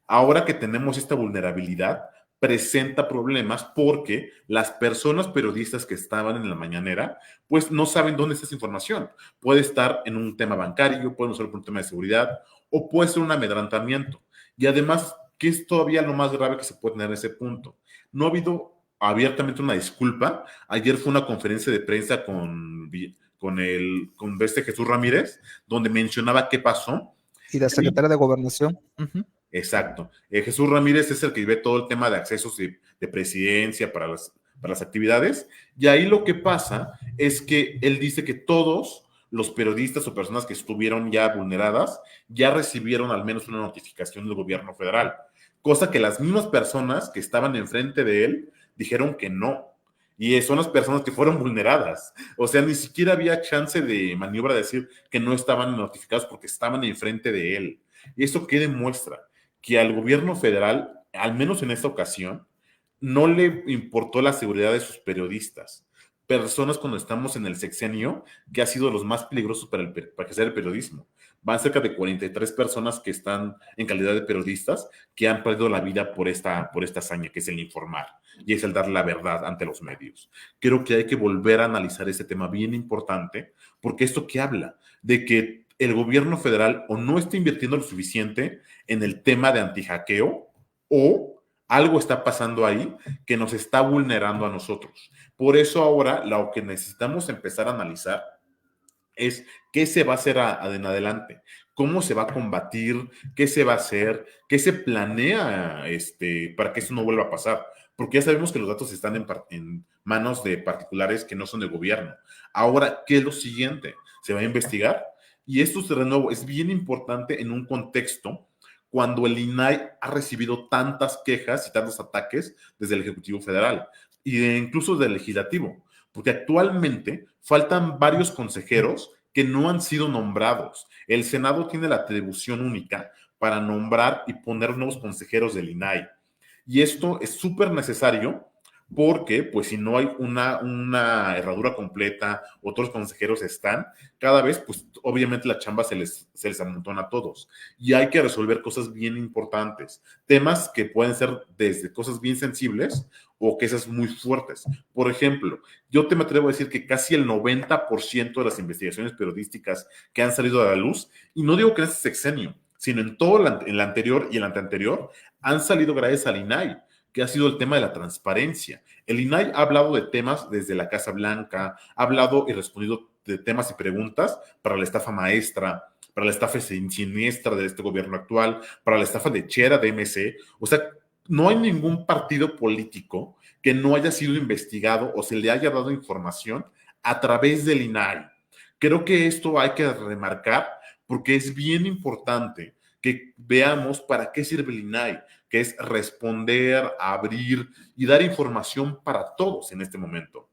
Ahora que tenemos esta vulnerabilidad, presenta problemas porque las personas periodistas que estaban en la mañanera, pues no saben dónde está esa información. Puede estar en un tema bancario, puede ser por un tema de seguridad o puede ser un amedrentamiento. Y además, ¿qué es todavía lo más grave que se puede tener en ese punto? No ha habido abiertamente una disculpa. Ayer fue una conferencia de prensa con Jesús Ramírez, donde mencionaba qué pasó. Y la secretaria de Gobernación. Exacto. Jesús Ramírez es el que ve todo el tema de accesos de presidencia para las actividades. Y ahí lo que pasa es que él dice que todos los periodistas o personas que estuvieron ya vulneradas ya recibieron al menos una notificación del gobierno federal. Cosa que las mismas personas que estaban enfrente de él dijeron que no. Y son las personas que fueron vulneradas. O sea, ni siquiera había chance de maniobra de decir que no estaban notificados porque estaban enfrente de él. ¿Y eso qué demuestra? Que al gobierno federal, al menos en esta ocasión, no le importó la seguridad de sus periodistas. Personas cuando estamos en el sexenio, que ha sido los más peligrosos para ejercer el periodismo. van cerca de 43 personas que están en calidad de periodistas que han perdido la vida por esta hazaña, que es el informar y es el dar la verdad ante los medios. Creo que hay que volver a analizar este tema bien importante, porque esto que habla de que el gobierno federal o no está invirtiendo lo suficiente en el tema de antihackeo o algo está pasando ahí que nos está vulnerando a nosotros. Por eso ahora lo que necesitamos empezar a analizar es qué se va a hacer en adelante, cómo se va a combatir, qué se va a hacer, qué se planea para que eso no vuelva a pasar. Porque ya sabemos que los datos están en manos de particulares que no son del gobierno. Ahora, ¿qué es lo siguiente? ¿Se va a investigar? Y esto, de nuevo, es bien importante en un contexto cuando el INAI ha recibido tantas quejas y tantos ataques desde el Ejecutivo Federal e incluso del Legislativo. Porque actualmente faltan varios consejeros que no han sido nombrados. El Senado tiene la atribución única para nombrar y poner nuevos consejeros del INAI. Y esto es súper necesario porque, pues, si no hay una herradura completa, otros consejeros están, cada vez, pues, obviamente la chamba se les amontona a todos. Y hay que resolver cosas bien importantes. Temas que pueden ser desde cosas bien sensibles o cosas muy fuertes. Por ejemplo, yo me atrevo a decir que casi el 90% de las investigaciones periodísticas que han salido a la luz, y no digo que en este sexenio, sino en todo el anterior y el anteanterior, han salido gracias al INAI, que ha sido el tema de la transparencia. El INAI ha hablado de temas desde la Casa Blanca, ha hablado y respondido de temas y preguntas para la estafa maestra, para la estafa siniestra de este gobierno actual, para la estafa lechera de MC. O sea, no hay ningún partido político que no haya sido investigado o se le haya dado información a través del INAI. Creo que esto hay que remarcar porque es bien importante que veamos para qué sirve el INAI, que es responder, abrir y dar información para todos en este momento.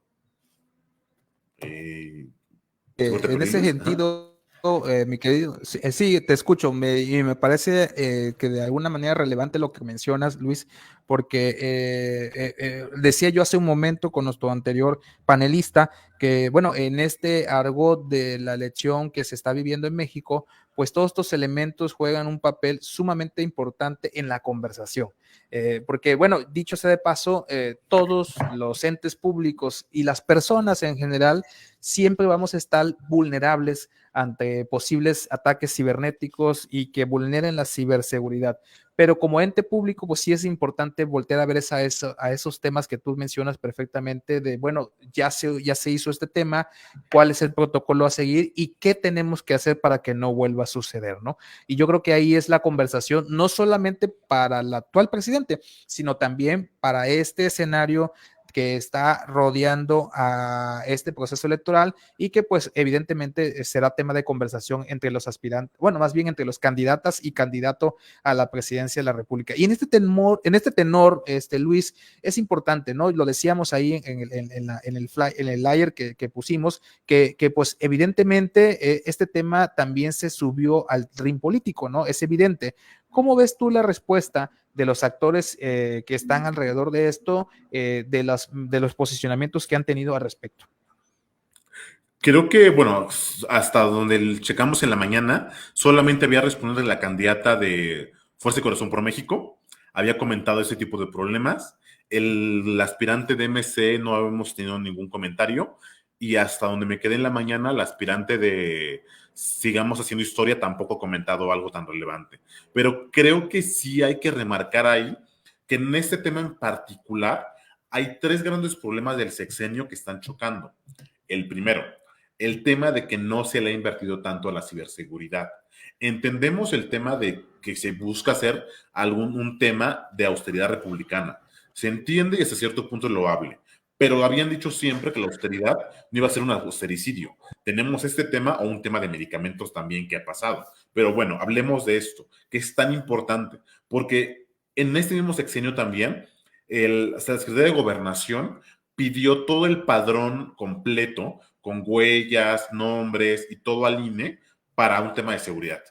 En ese sentido, mi querido, sí, te escucho, y me parece que de alguna manera relevante lo que mencionas, Luis, porque decía yo hace un momento con nuestro anterior panelista que, bueno, en este argot de la elección que se está viviendo en México, pues todos estos elementos juegan un papel sumamente importante en la conversación. Porque, bueno, dicho sea de paso, todos los entes públicos y las personas en general siempre vamos a estar vulnerables ante posibles ataques cibernéticos y que vulneren la ciberseguridad. Pero como ente público, pues sí es importante voltear a ver a esos temas que tú mencionas perfectamente de, bueno, ya se hizo este tema, cuál es el protocolo a seguir y qué tenemos que hacer para que no vuelva a suceder, ¿no? Y yo creo que ahí es la conversación, no solamente para el actual presidente, sino también para este escenario que está rodeando a este proceso electoral y que pues evidentemente será tema de conversación entre los aspirantes, bueno, más bien entre los candidatas y candidato a la presidencia de la República. Y en este tenor, Luis, es importante, ¿no? Lo decíamos ahí en el flyer que pusimos, que pues evidentemente este tema también se subió al ring político, ¿no? Es evidente. ¿Cómo ves tú la respuesta de los actores que están alrededor de esto, de los posicionamientos que han tenido al respecto? Creo que, bueno, hasta donde checamos en la mañana, solamente había respondido la candidata de Fuerza y Corazón por México, había comentado ese tipo de problemas. El aspirante de MC no habíamos tenido ningún comentario y hasta donde me quedé en la mañana, el aspirante de Sigamos Haciendo Historia tampoco ha comentado algo tan relevante. Pero creo que sí hay que remarcar ahí que en este tema en particular hay tres grandes problemas del sexenio que están chocando. El primero, el tema de que no se le ha invertido tanto a la ciberseguridad. Entendemos el tema de que se busca hacer un tema de austeridad republicana. Se entiende y hasta cierto punto es loable. Pero habían dicho siempre que la austeridad no iba a ser un austericidio. Tenemos este tema o un tema de medicamentos también que ha pasado. Pero bueno, hablemos de esto, que es tan importante, porque en este mismo sexenio también, la Secretaría de Gobernación pidió todo el padrón completo, con huellas, nombres y todo al INE para un tema de seguridad.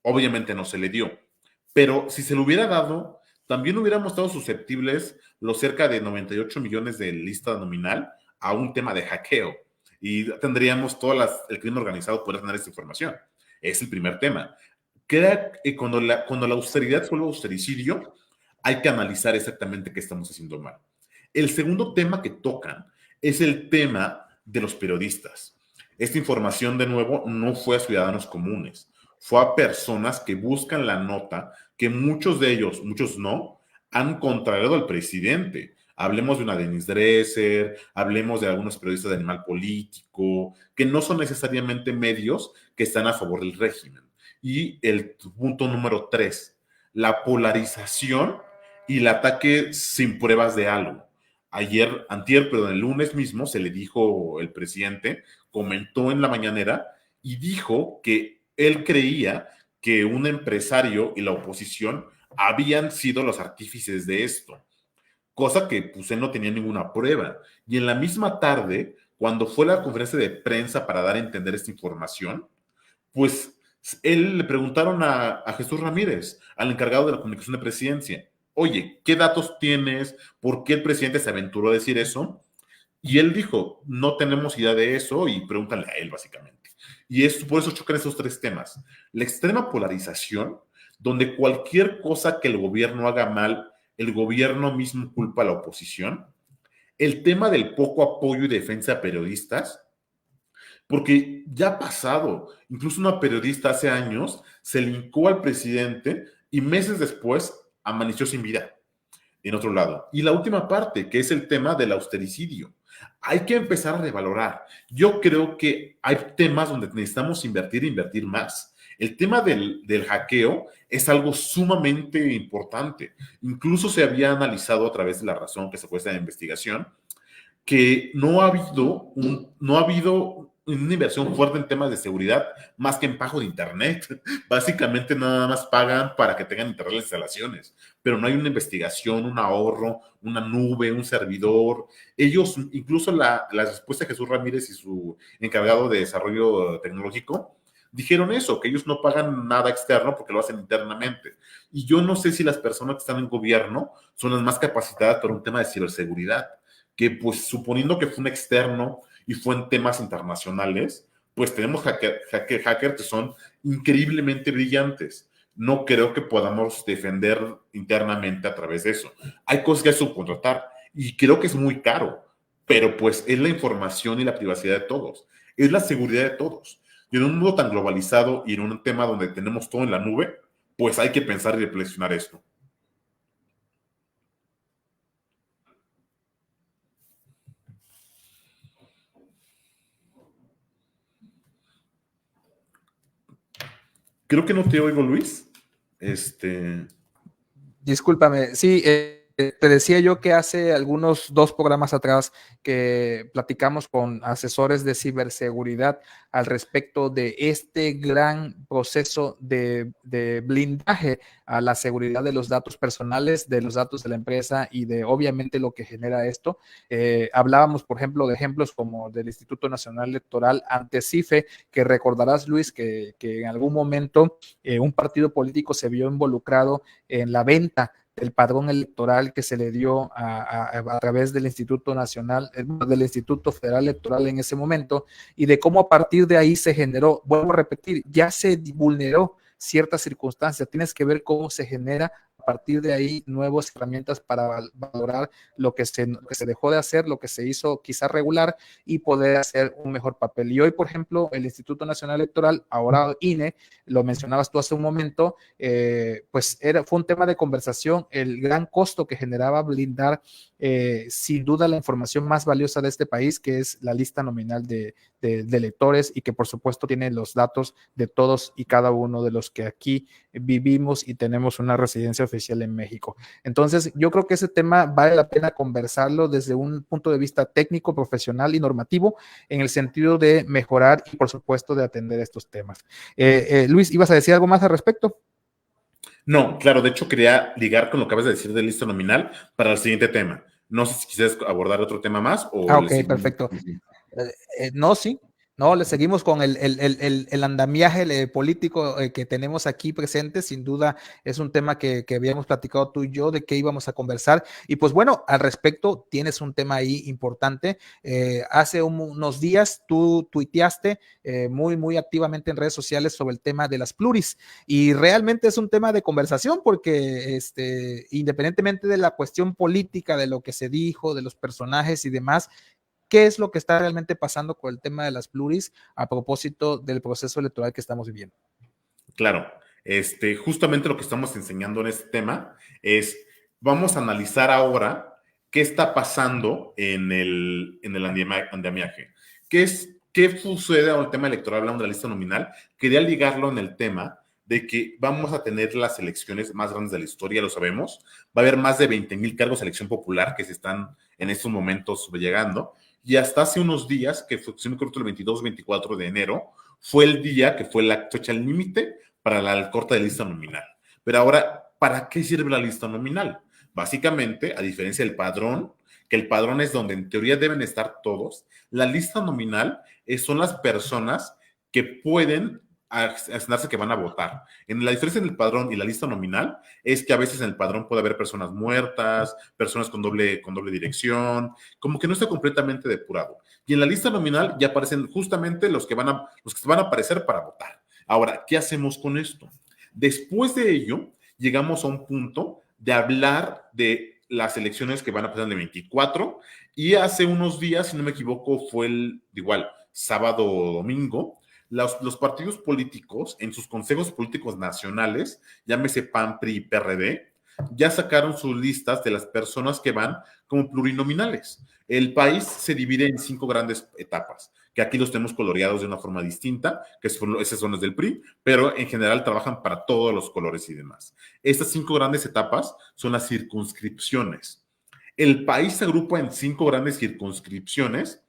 Obviamente no se le dio, pero si se lo hubiera dado, también hubiéramos estado susceptibles los cerca de 98 millones de lista nominal a un tema de hackeo y tendríamos el crimen organizado poder tener esta información. Es el primer tema. Queda, cuando la austeridad se vuelve austericidio, hay que analizar exactamente qué estamos haciendo mal. El segundo tema que tocan es el tema de los periodistas. Esta información, de nuevo, no fue a ciudadanos comunes, fue a personas que buscan la nota, que muchos de ellos, muchos no, han contrariado al presidente. Hablemos de una Denise Dresser, hablemos de algunos periodistas de Animal Político, que no son necesariamente medios que están a favor del régimen. Y el punto número 3, la polarización y el ataque sin pruebas de algo. El lunes mismo se le dijo, el presidente comentó en la mañanera y dijo que él creía que un empresario y la oposición habían sido los artífices de esto, cosa que pues él no tenía ninguna prueba. Y en la misma tarde, cuando fue la conferencia de prensa para dar a entender esta información, pues él le preguntaron a Jesús Ramírez, al encargado de la comunicación de presidencia, oye, ¿qué datos tienes? ¿Por qué el presidente se aventuró a decir eso? Y él dijo, no tenemos idea de eso, y pregúntale a él, básicamente. Y por eso chocan esos 3 temas. La extrema polarización, donde cualquier cosa que el gobierno haga mal, el gobierno mismo culpa a la oposición. El tema del poco apoyo y defensa a periodistas, porque ya ha pasado. Incluso una periodista hace años se lincó al presidente y meses después amaneció sin vida en otro lado. Y la última parte, que es el tema del austericidio. Hay que empezar a revalorar. Yo creo que hay temas donde necesitamos invertir más. El tema del hackeo es algo sumamente importante. Incluso se había analizado a través de la razón que se fue esta investigación, que no ha habido una inversión fuerte en temas de seguridad más que en pago de internet. Básicamente nada más pagan para que tengan internet en las instalaciones, pero no hay una investigación, un ahorro, una nube, un servidor. Ellos, incluso la respuesta de Jesús Ramírez y su encargado de desarrollo tecnológico, dijeron eso, que ellos no pagan nada externo porque lo hacen internamente. Y yo no sé si las personas que están en gobierno son las más capacitadas para un tema de ciberseguridad, que pues suponiendo que fue un externo y fue en temas internacionales, pues tenemos hackers que son increíblemente brillantes. No creo que podamos defender internamente a través de eso. Hay cosas que hay que subcontratar y creo que es muy caro, pero pues es la información y la privacidad de todos, es la seguridad de todos. Y en un mundo tan globalizado y en un tema donde tenemos todo en la nube, pues hay que pensar y reflexionar esto. Creo que no te oigo, Luis. Discúlpame, sí, te decía yo que hace algunos 2 programas atrás que platicamos con asesores de ciberseguridad al respecto de este gran proceso de blindaje a la seguridad de los datos personales, de los datos de la empresa y de obviamente lo que genera esto. Hablábamos, por ejemplo, de ejemplos como del Instituto Nacional Electoral ante CIFE, que recordarás, Luis, que en algún momento un partido político se vio involucrado en la venta del padrón electoral que se le dio a través del Instituto Nacional, del Instituto Federal Electoral en ese momento, y de cómo a partir de ahí se generó, vuelvo a repetir, ya se vulneró ciertas circunstancias. Tienes que ver cómo se genera a partir de ahí nuevas herramientas para valorar lo que se dejó de hacer, lo que se hizo quizá regular y poder hacer un mejor papel. Y hoy, por ejemplo, el Instituto Nacional Electoral, ahora INE, lo mencionabas tú hace un momento, pues fue un tema de conversación, el gran costo que generaba blindar sin duda la información más valiosa de este país, que es la lista nominal de electores y que por supuesto tiene los datos de todos y cada uno de los que aquí vivimos y tenemos una residencia oficial en México. Entonces, yo creo que ese tema vale la pena conversarlo desde un punto de vista técnico, profesional y normativo, en el sentido de mejorar y, por supuesto, de atender estos temas. Luis, ¿ibas a decir algo más al respecto? No, claro, de hecho quería ligar con lo que acabas de decir de lista nominal para el siguiente tema. No sé si quisieras abordar otro tema más. O ok, perfecto. No, sí. No, le seguimos con el andamiaje político que tenemos aquí presente. Sin duda es un tema que habíamos platicado tú y yo de qué íbamos a conversar. Y pues bueno, al respecto tienes un tema ahí importante. Hace unos días tú tuiteaste muy activamente en redes sociales sobre el tema de las pluris. Y realmente es un tema de conversación porque independientemente de la cuestión política, de lo que se dijo, de los personajes y demás, ¿qué es lo que está realmente pasando con el tema de las pluris a propósito del proceso electoral que estamos viviendo? Claro, justamente lo que estamos enseñando en este tema es, vamos a analizar ahora qué está pasando en el andamiaje. ¿Qué sucede al tema electoral hablando de la lista nominal? Quería ligarlo en el tema de que vamos a tener las elecciones más grandes de la historia, lo sabemos. Va a haber más de 20,000 cargos de elección popular que se están en estos momentos llegando. Y hasta hace unos días, que fue, si no creo que el 22-24 de enero, fue el día que fue la fecha límite para la corte de lista nominal. Pero ahora, ¿para qué sirve la lista nominal? Básicamente, a diferencia del padrón, que el padrón es donde en teoría deben estar todos, la lista nominal son las personas que pueden asignarse que van a votar. La diferencia en el padrón y la lista nominal es que a veces en el padrón puede haber personas muertas, personas con doble dirección, como que no está completamente depurado. Y en la lista nominal ya aparecen justamente los que van a aparecer para votar. Ahora, ¿qué hacemos con esto? Después de ello, llegamos a un punto de hablar de las elecciones que van a pasar en el 24, y hace unos días, si no me equivoco, fue sábado o domingo, los partidos políticos en sus consejos políticos nacionales, llámese PAN, PRI y PRD, ya sacaron sus listas de las personas que van como plurinominales. El país se divide en 5 grandes etapas, que aquí los tenemos coloreados de una forma distinta, que esas son las del PRI, pero en general trabajan para todos los colores y demás. Estas 5 grandes etapas son las circunscripciones. El país se agrupa en 5 grandes circunscripciones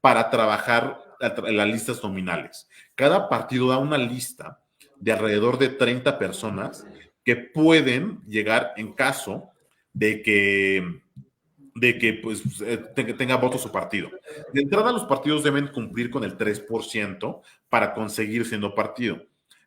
para trabajar las listas nominales. Cada partido da una lista de alrededor de 30 personas que pueden llegar en caso de que tenga votos su partido. De entrada, los partidos deben cumplir con el 3% para conseguir siendo partido,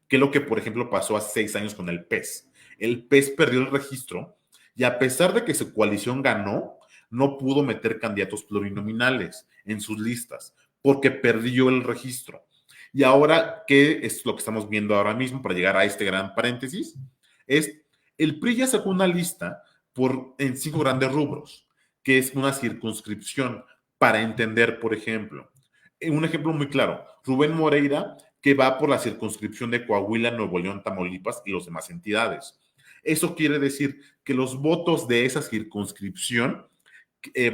que es lo que, por ejemplo, pasó hace 6 años con el PES. El PES perdió el registro y a pesar de que su coalición ganó, no pudo meter candidatos plurinominales en sus listas porque perdió el registro. Y ahora, ¿qué es lo que estamos viendo ahora mismo para llegar a este gran paréntesis? Es el PRI ya sacó una lista en 5 grandes rubros, que es una circunscripción para entender, por ejemplo, un ejemplo muy claro, Rubén Moreira, que va por la circunscripción de Coahuila, Nuevo León, Tamaulipas y las demás entidades. Eso quiere decir que los votos de esa circunscripción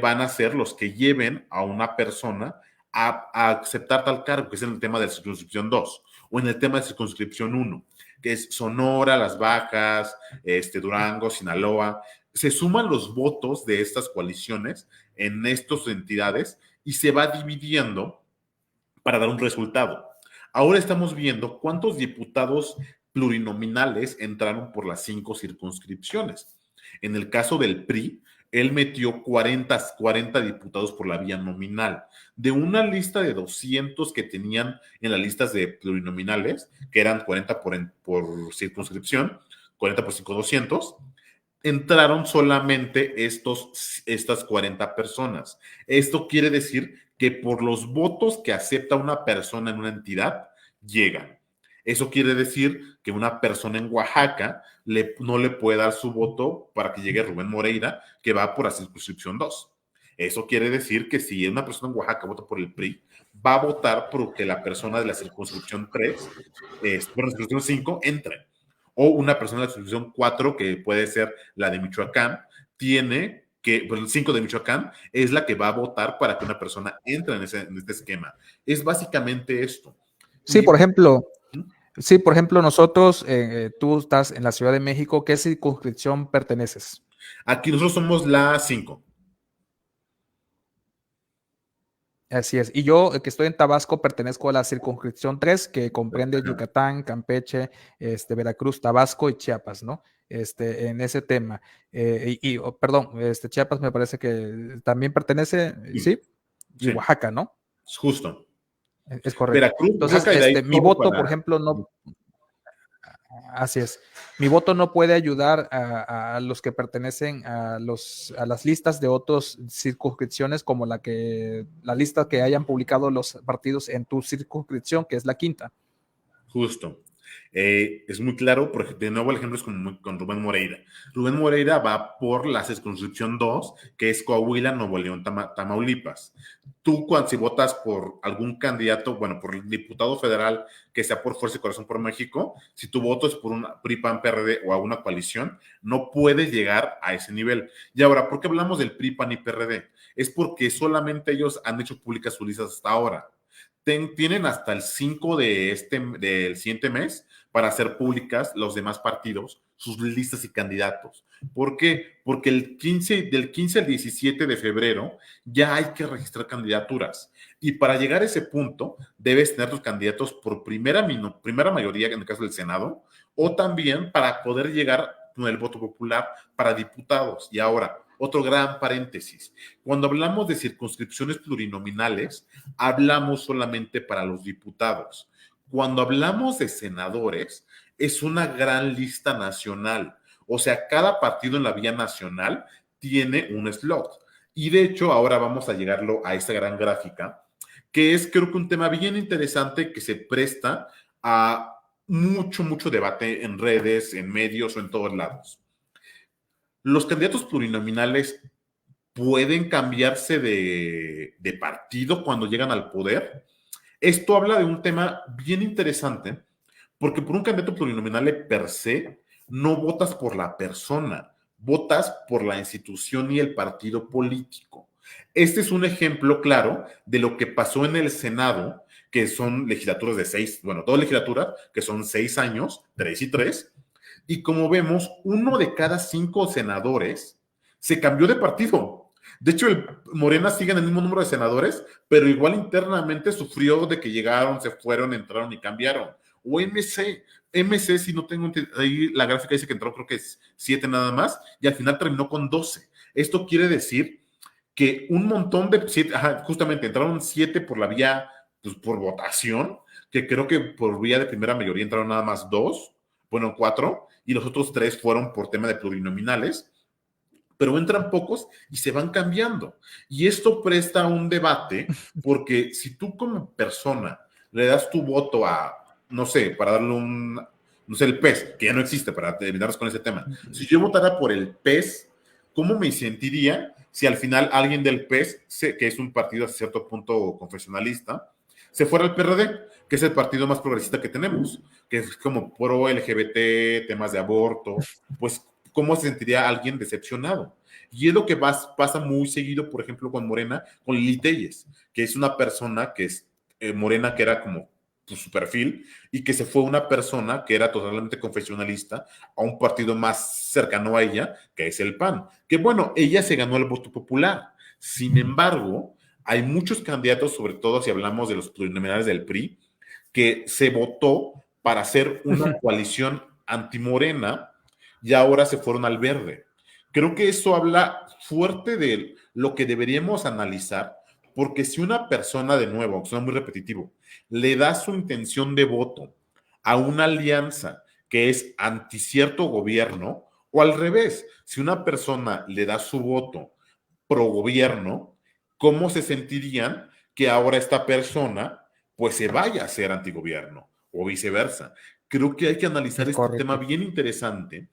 van a ser los que lleven a una persona a aceptar tal cargo, que es en el tema de la circunscripción 2, o en el tema de circunscripción 1, que es Sonora, Las Bajas, Durango, Sinaloa. Se suman los votos de estas coaliciones en estas entidades y se va dividiendo para dar un resultado. Ahora estamos viendo cuántos diputados plurinominales entraron por las 5 circunscripciones. En el caso del PRI, él metió 40 diputados por la vía nominal. De una lista de 200 que tenían en las listas de plurinominales, que eran 40 por circunscripción, 40 por 5, 200, entraron solamente estas 40 personas. Esto quiere decir que por los votos que acepta una persona en una entidad, llegan. Eso quiere decir que una persona en Oaxaca no le puede dar su voto para que llegue Rubén Moreira, que va por la circunscripción 2. Eso quiere decir que si una persona en Oaxaca vota por el PRI, va a votar por que la persona de la circunscripción 3, por la circunscripción 5, entre. O una persona de la circunscripción 4, que puede ser la de Michoacán, tiene que, pues el 5 de Michoacán, es la que va a votar para que una persona entre en este esquema. Es básicamente esto. Sí, por ejemplo, nosotros, tú estás en la Ciudad de México, ¿qué circunscripción perteneces? Aquí nosotros somos la 5. Así es. Y yo, que estoy en Tabasco, pertenezco a la circunscripción 3, que comprende Yucatán, Campeche, Veracruz, Tabasco y Chiapas, ¿no? En ese tema. Perdón, Chiapas me parece que también pertenece, ¿sí? Y Sí. Oaxaca, ¿no? Justo. Es correcto. Veracruz, Entonces, Oaxaca, y de ahí mi todo voto, para- por ejemplo, no. Así es. Mi voto no puede ayudar a los que pertenecen a las listas de otras circunscripciones, como la lista que hayan publicado los partidos en tu circunscripción, que es la quinta. Justo. Es muy claro, porque de nuevo el ejemplo es con Rubén Moreira. Rubén Moreira va por la circunscripción 2, que es Coahuila, Nuevo León, Tamaulipas. Tú, si votas por algún candidato, bueno, por el diputado federal que sea por Fuerza y Corazón por México, si tu voto es por un PRI, PAN, PRD o a una coalición, no puedes llegar a ese nivel. Y ahora, ¿por qué hablamos del PRI, PAN y PRD? Es porque solamente ellos han hecho públicas sus listas hasta ahora. Tienen hasta el 5 del siguiente mes para hacer públicas los demás partidos, sus listas y candidatos. ¿Por qué? Porque del 15 al 17 de febrero ya hay que registrar candidaturas. Y para llegar a ese punto, debes tener tus candidatos por primera mayoría, en el caso del Senado, o también para poder llegar con el voto popular para diputados. Y ahora, otro gran paréntesis. Cuando hablamos de circunscripciones plurinominales, hablamos solamente para los diputados. Cuando hablamos de senadores, es una gran lista nacional. O sea, cada partido en la vía nacional tiene un slot. Y de hecho, ahora vamos a llegarlo a esta gran gráfica, que es creo que un tema bien interesante que se presta a mucho debate en redes, en medios o en todos lados. Los candidatos plurinominales pueden cambiarse de partido cuando llegan al poder. Esto habla de un tema bien interesante, porque por un candidato plurinominal per se no votas por la persona, votas por la institución y el partido político. Este es un ejemplo claro de lo que pasó en el Senado, que son legislaturas de 6, bueno, toda legislatura, que son 6 años, 3 y 3, y como vemos, 1 de cada 5 senadores se cambió de partido. De hecho, Morena sigue en el mismo número de senadores, pero igual internamente sufrió de que llegaron, se fueron, entraron y cambiaron. O MC, si no tengo ahí la gráfica dice que entró creo que es 7 nada más, y al final terminó con 12. Esto quiere decir que un montón de 7, justamente entraron 7 por la vía, pues por votación, que creo que por vía de primera mayoría entraron nada más 2, bueno, 4, y los otros 3 fueron por tema de plurinominales, pero entran pocos y se van cambiando. Y esto presta un debate, porque si tú como persona le das tu voto a, no sé, para darle no sé, el PES, que ya no existe, para terminarnos con ese tema. Si yo votara por el PES, ¿cómo me sentiría si al final alguien del PES, que es un partido hasta cierto punto confesionalista, se fuera al PRD, que es el partido más progresista que tenemos, que es como pro LGBT, temas de aborto, pues ¿cómo se sentiría alguien decepcionado? Y es lo que pasa muy seguido, por ejemplo, con Morena, con Lili Telles, que es una persona que es Morena, que era como su perfil, y que se fue una persona que era totalmente confesionalista a un partido más cercano a ella, que es el PAN. Que bueno, ella se ganó el voto popular. Sin embargo, hay muchos candidatos, sobre todo si hablamos de los plurinominales del PRI, que se votó para hacer una coalición antimorena y ahora se fueron al verde. Creo que eso habla fuerte de lo que deberíamos analizar, porque si una persona, de nuevo, aunque suena muy repetitivo, le da su intención de voto a una alianza que es anti cierto gobierno, o al revés, si una persona le da su voto pro gobierno, ¿cómo se sentirían que ahora esta persona pues se vaya a ser antigobierno o viceversa? Creo que hay que analizar este tema bien interesante,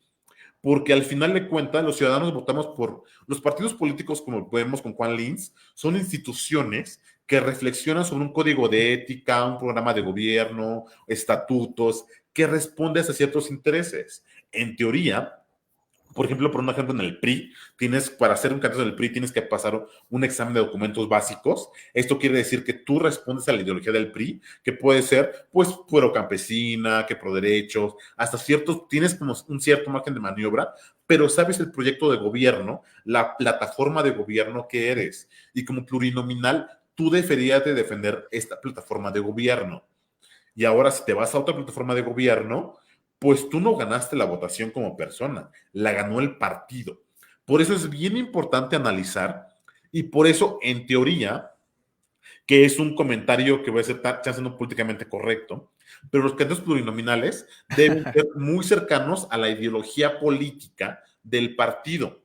porque al final de cuentas los ciudadanos votamos por los partidos políticos, como vemos con Juan Linz, son instituciones que reflexionan sobre un código de ética, un programa de gobierno, estatutos, que responde a ciertos intereses. En teoría, por ejemplo, por un ejemplo en el PRI, para ser un candidato del PRI tienes que pasar un examen de documentos básicos. Esto quiere decir que tú respondes a la ideología del PRI, que puede ser, pues, pro campesina, que pro derechos, hasta tienes como un cierto margen de maniobra, pero sabes el proyecto de gobierno, la plataforma de gobierno que eres. Y como plurinominal, tú deberías de defender esta plataforma de gobierno. Y ahora, si te vas a otra plataforma de gobierno, pues tú no ganaste la votación como persona, la ganó el partido. Por eso es bien importante analizar, y por eso, en teoría, que es un comentario que voy a ser chance no políticamente correcto, pero los candidatos plurinominales deben ser muy cercanos a la ideología política del partido,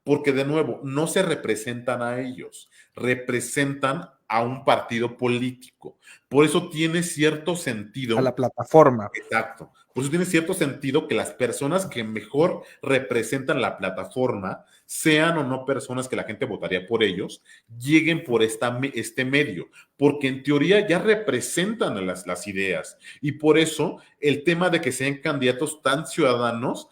porque de nuevo, no se representan a ellos, representan a un partido político. Por eso tiene cierto sentido. A la plataforma. Exacto. Por eso tiene cierto sentido que las personas que mejor representan la plataforma, sean o no personas que la gente votaría por ellos, lleguen por este medio, porque en teoría ya representan las ideas. Y por eso el tema de que sean candidatos tan ciudadanos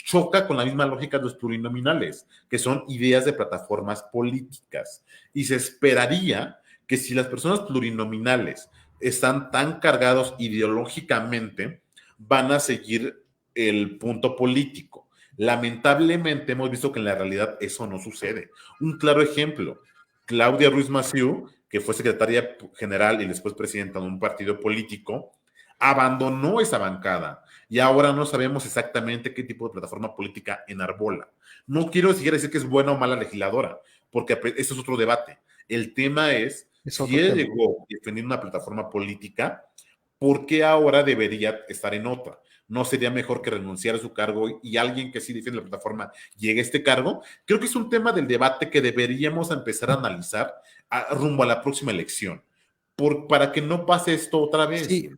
choca con la misma lógica de los plurinominales, que son ideas de plataformas políticas. Y se esperaría que si las personas plurinominales están tan cargados ideológicamente, van a seguir el punto político. Lamentablemente hemos visto que en la realidad eso no sucede. Un claro ejemplo, Claudia Ruiz Massieu, que fue secretaria general y después presidenta de un partido político, abandonó esa bancada y ahora no sabemos exactamente qué tipo de plataforma política enarbola. No quiero siquiera decir que es buena o mala legisladora, porque eso es otro debate. El tema es si ella llegó defendiendo una plataforma política, ¿por qué ahora debería estar en otra? ¿No sería mejor que renunciara a su cargo y alguien que sí defiende la plataforma llegue a este cargo? Creo que es un tema del debate que deberíamos empezar a analizar rumbo a la próxima elección, para que no pase esto otra vez. Sí.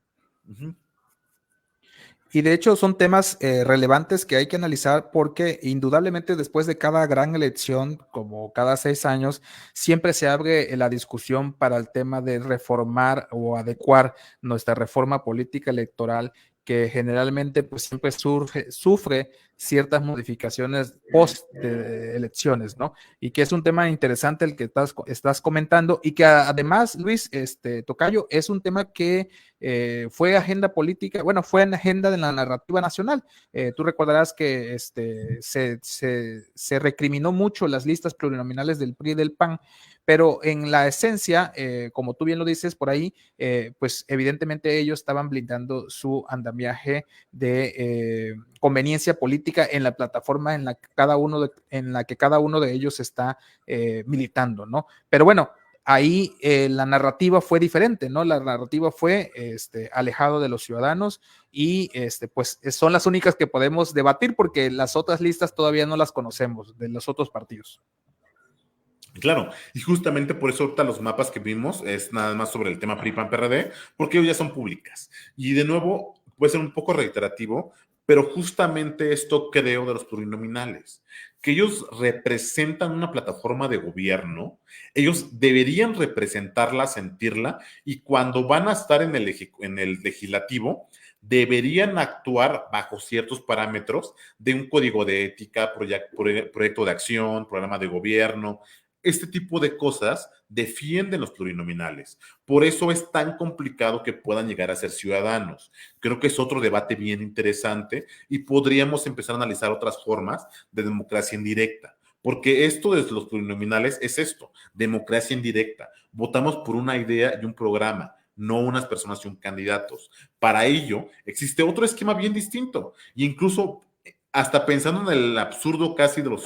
Y de hecho son temas relevantes que hay que analizar porque indudablemente después de cada gran elección, como cada 6 años, siempre se abre la discusión para el tema de reformar o adecuar nuestra reforma política electoral, que generalmente pues siempre sufre ciertas modificaciones post de elecciones, ¿no? Y que es un tema interesante el que estás comentando y que además, Luis, Tocayo, es un tema que fue agenda política, bueno, fue en agenda de la narrativa nacional. Tú recordarás que se recriminó mucho las listas plurinominales del PRI y del PAN, pero en la esencia, como tú bien lo dices por ahí, pues evidentemente ellos estaban blindando su andamiaje de conveniencia política en la plataforma en la que cada uno de ellos está militando, ¿no? Pero bueno, ahí la narrativa fue diferente, ¿no? La narrativa fue alejado de los ciudadanos y pues son las únicas que podemos debatir porque las otras listas todavía no las conocemos de los otros partidos. Claro, y justamente por eso ahorita los mapas que vimos es nada más sobre el tema PRI-PAN-PRD, porque ellos ya son públicas. Y de nuevo, puede ser un poco reiterativo, pero justamente esto creo de los plurinominales, que ellos representan una plataforma de gobierno, ellos deberían representarla, sentirla, y cuando van a estar en el legislativo, deberían actuar bajo ciertos parámetros de un código de ética, proyecto de acción, programa de gobierno. Este tipo de cosas defienden los plurinominales. Por eso es tan complicado que puedan llegar a ser ciudadanos. Creo que es otro debate bien interesante y podríamos empezar a analizar otras formas de democracia indirecta. Porque esto de los plurinominales es esto, democracia indirecta. Votamos por una idea y un programa, no unas personas y un candidatos. Para ello existe otro esquema bien distinto. E incluso hasta pensando en el absurdo casi de los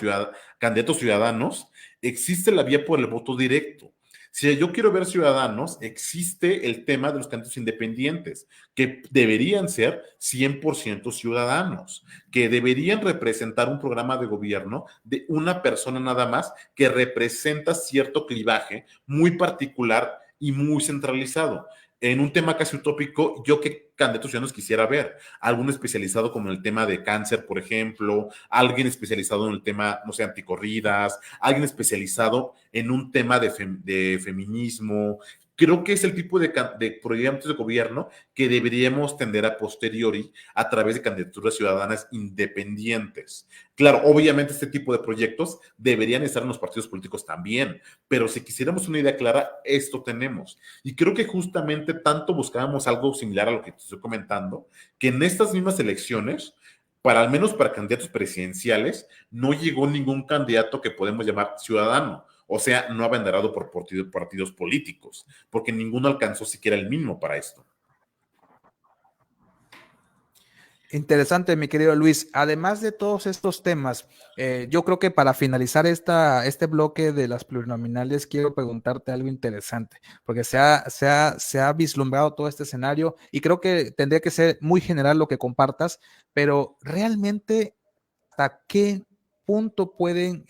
candidatos ciudadanos, existe la vía por el voto directo. Si yo quiero ver ciudadanos, existe el tema de los candidatos independientes, que deberían ser 100% ciudadanos, que deberían representar un programa de gobierno de una persona nada más que representa cierto clivaje muy particular y muy centralizado. En un tema casi utópico, yo qué candidatos ciudadanos quisiera ver, algún especializado como en el tema de cáncer, por ejemplo, alguien especializado en el tema, no sé, anticorridas, alguien especializado en un tema de feminismo. Creo que es el tipo de proyectos de gobierno que deberíamos tender a posteriori a través de candidaturas ciudadanas independientes. Claro, obviamente este tipo de proyectos deberían estar en los partidos políticos también, pero si quisiéramos una idea clara, esto tenemos. Y creo que justamente tanto buscábamos algo similar a lo que te estoy comentando, que en estas mismas elecciones, al menos para candidatos presidenciales, no llegó ningún candidato que podemos llamar ciudadano. O sea, no abanderado por partidos políticos, porque ninguno alcanzó siquiera el mínimo para esto. Interesante, mi querido Luis. Además de todos estos temas, yo creo que para finalizar este bloque de las plurinominales, quiero preguntarte algo interesante, porque se ha vislumbrado todo este escenario y creo que tendría que ser muy general lo que compartas, pero realmente, ¿hasta qué punto pueden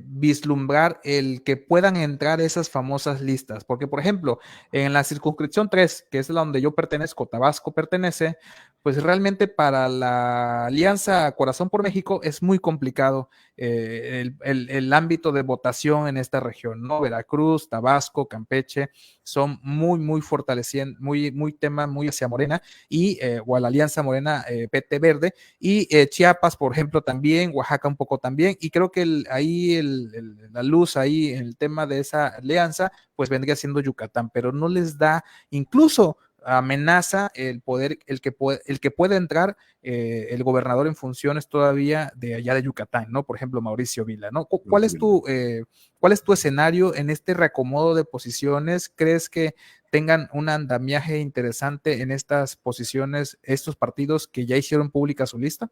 vislumbrar el que puedan entrar esas famosas listas? Porque, por ejemplo, en la circunscripción 3, que es la donde yo pertenezco, Tabasco pertenece, pues realmente para la Alianza Corazón por México es muy complicado el ámbito de votación en esta región, ¿no? Veracruz, Tabasco, Campeche son muy fortaleciendo, muy tema, muy hacia Morena y o a la Alianza Morena PT Verde y Chiapas, por ejemplo, también, Oaxaca un poco también, y creo que la luz ahí en el tema de esa alianza, pues vendría siendo Yucatán, pero no les da incluso amenaza el poder, el que puede entrar el gobernador en funciones todavía de allá de Yucatán, ¿no? Por ejemplo, Mauricio Vila, ¿no? ¿Cuál es tu escenario en este reacomodo de posiciones? ¿Crees que tengan un andamiaje interesante en estas posiciones, estos partidos que ya hicieron pública su lista?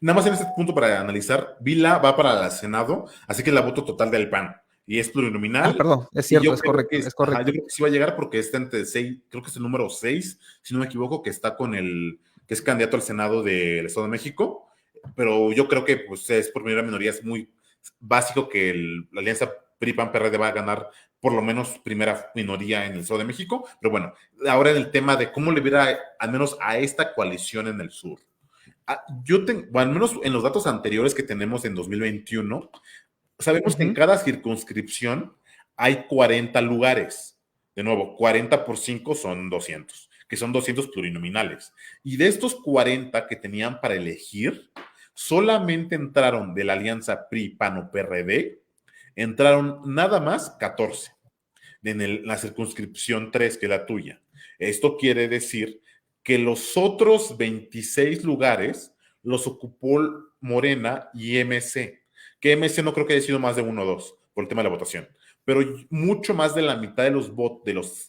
Nada más en este punto para analizar, Vila va para el Senado, así que es la voto total del PAN y es plurinominal. Perdón, es cierto, es correcto, es correcto. Yo creo que sí va a llegar porque está entre 6, creo que es el número 6, si no me equivoco, que está que es candidato al Senado del Estado de México, pero yo creo que pues es por primera minoría, es muy básico que la alianza PRI-PAN-PRD va a ganar por lo menos primera minoría en el Estado de México, pero bueno, ahora en el tema de cómo le viera al menos a esta coalición en el sur. Al menos en los datos anteriores que tenemos en 2021, sabemos que en cada circunscripción hay 40 lugares. De nuevo, 40 por 5 son 200, que son 200 plurinominales. Y de estos 40 que tenían para elegir, solamente entraron de la alianza PRI, PAN o PRD, entraron nada más 14 en la circunscripción 3, que es la tuya. Esto quiere decir que los otros 26 lugares los ocupó Morena y MC, que MC no creo que haya sido más de 1 o 2 por el tema de la votación, pero mucho más de la mitad de los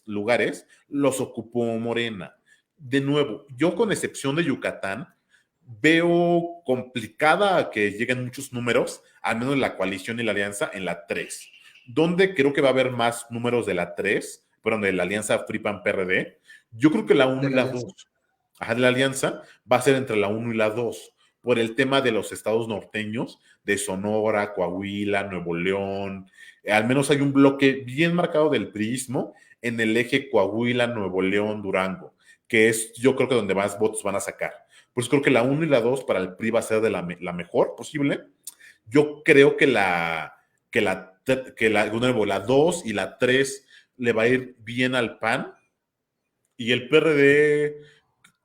lugares los ocupó Morena. De nuevo, yo con excepción de Yucatán, veo complicada que lleguen muchos números, al menos la coalición y la alianza en la 3, donde creo que va a haber más números de la 3, perdón, de la alianza PRI-PAN-PRD. Yo creo que la 1 y la 2, de la alianza, va a ser entre la 1 y la 2, por el tema de los estados norteños, de Sonora, Coahuila, Nuevo León. Al menos hay un bloque bien marcado del priismo en el eje Coahuila, Nuevo León, Durango, que es yo creo que donde más votos van a sacar. Pues creo que la 1 y la 2 para el PRI va a ser de la mejor posible. Yo creo que la 2 y la 3 le va a ir bien al PAN, y el PRD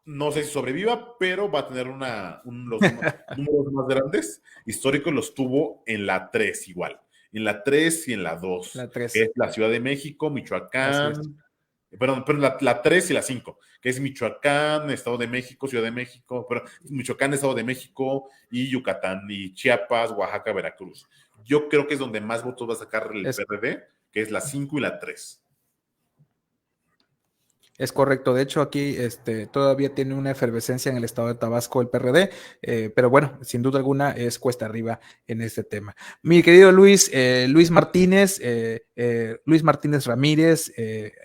no sé si sobreviva, pero va a tener los números más grandes históricos los tuvo en la 3 igual, en la 3 y en la 2, La 3. que es la Ciudad de México, Michoacán, perdón, la 3 y la 5, que es Michoacán, Estado de México, Ciudad de México, pero Michoacán, Estado de México y Yucatán, y Chiapas, Oaxaca, Veracruz. Yo creo que es donde más votos va a sacar el PRD, que es la 5 y la 3. Es correcto, de hecho aquí todavía tiene una efervescencia en el estado de Tabasco el PRD, pero bueno, sin duda alguna es cuesta arriba en este tema. Mi querido Luis, Luis Martínez Ramírez,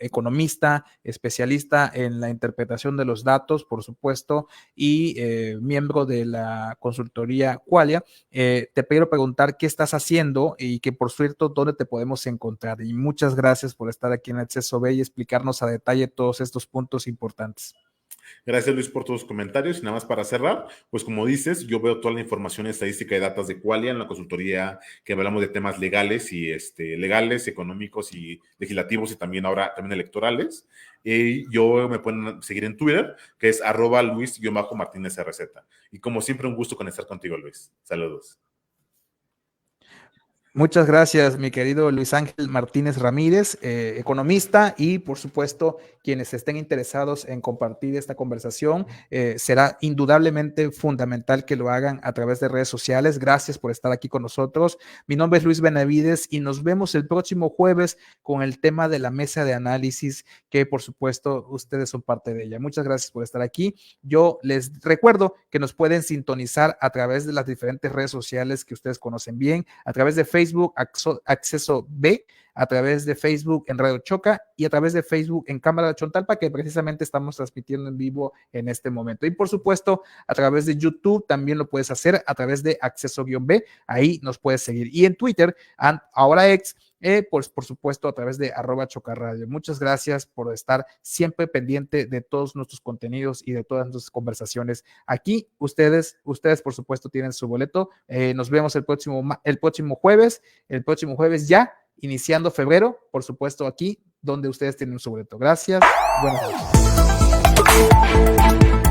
economista, especialista en la interpretación de los datos, por supuesto, y miembro de la consultoría Qualia, te quiero preguntar qué estás haciendo y que por cierto, dónde te podemos encontrar. Y muchas gracias por estar aquí en Acceso B y explicarnos a detalle todos estos puntos importantes. Gracias, Luis, por tus comentarios. Y nada más para cerrar, pues como dices, yo veo toda la información estadística y datos de Qualia en la consultoría, que hablamos de temas legales y legales, económicos y legislativos, y también ahora también electorales. Yo me pueden seguir en Twitter, que es @Luis_MartínezRZ. Y como siempre, un gusto conectar contigo, Luis. Saludos. Muchas gracias, mi querido Luis Ángel Martínez Ramírez, economista, y por supuesto, quienes estén interesados en compartir esta conversación, será indudablemente fundamental que lo hagan a través de redes sociales. Gracias por estar aquí con nosotros. Mi nombre es Luis Benavides y nos vemos el próximo jueves con el tema de la mesa de análisis, que por supuesto ustedes son parte de ella. Muchas gracias por estar aquí. Yo les recuerdo que nos pueden sintonizar a través de las diferentes redes sociales que ustedes conocen bien, a través de Facebook, Acceso B, a través de Facebook en Radio Choca y a través de Facebook en Cámara de Chontalpa, que precisamente estamos transmitiendo en vivo en este momento. Y por supuesto, a través de YouTube también lo puedes hacer a través de Acceso-B, ahí nos puedes seguir. Y en Twitter, ahora ex, pues por supuesto a través de @chocarradio. Muchas gracias por estar siempre pendiente de todos nuestros contenidos y de todas nuestras conversaciones. Aquí ustedes por supuesto tienen su boleto. Nos vemos el próximo jueves ya, iniciando febrero, por supuesto aquí donde ustedes tienen su boleto. Gracias. Buenas noches.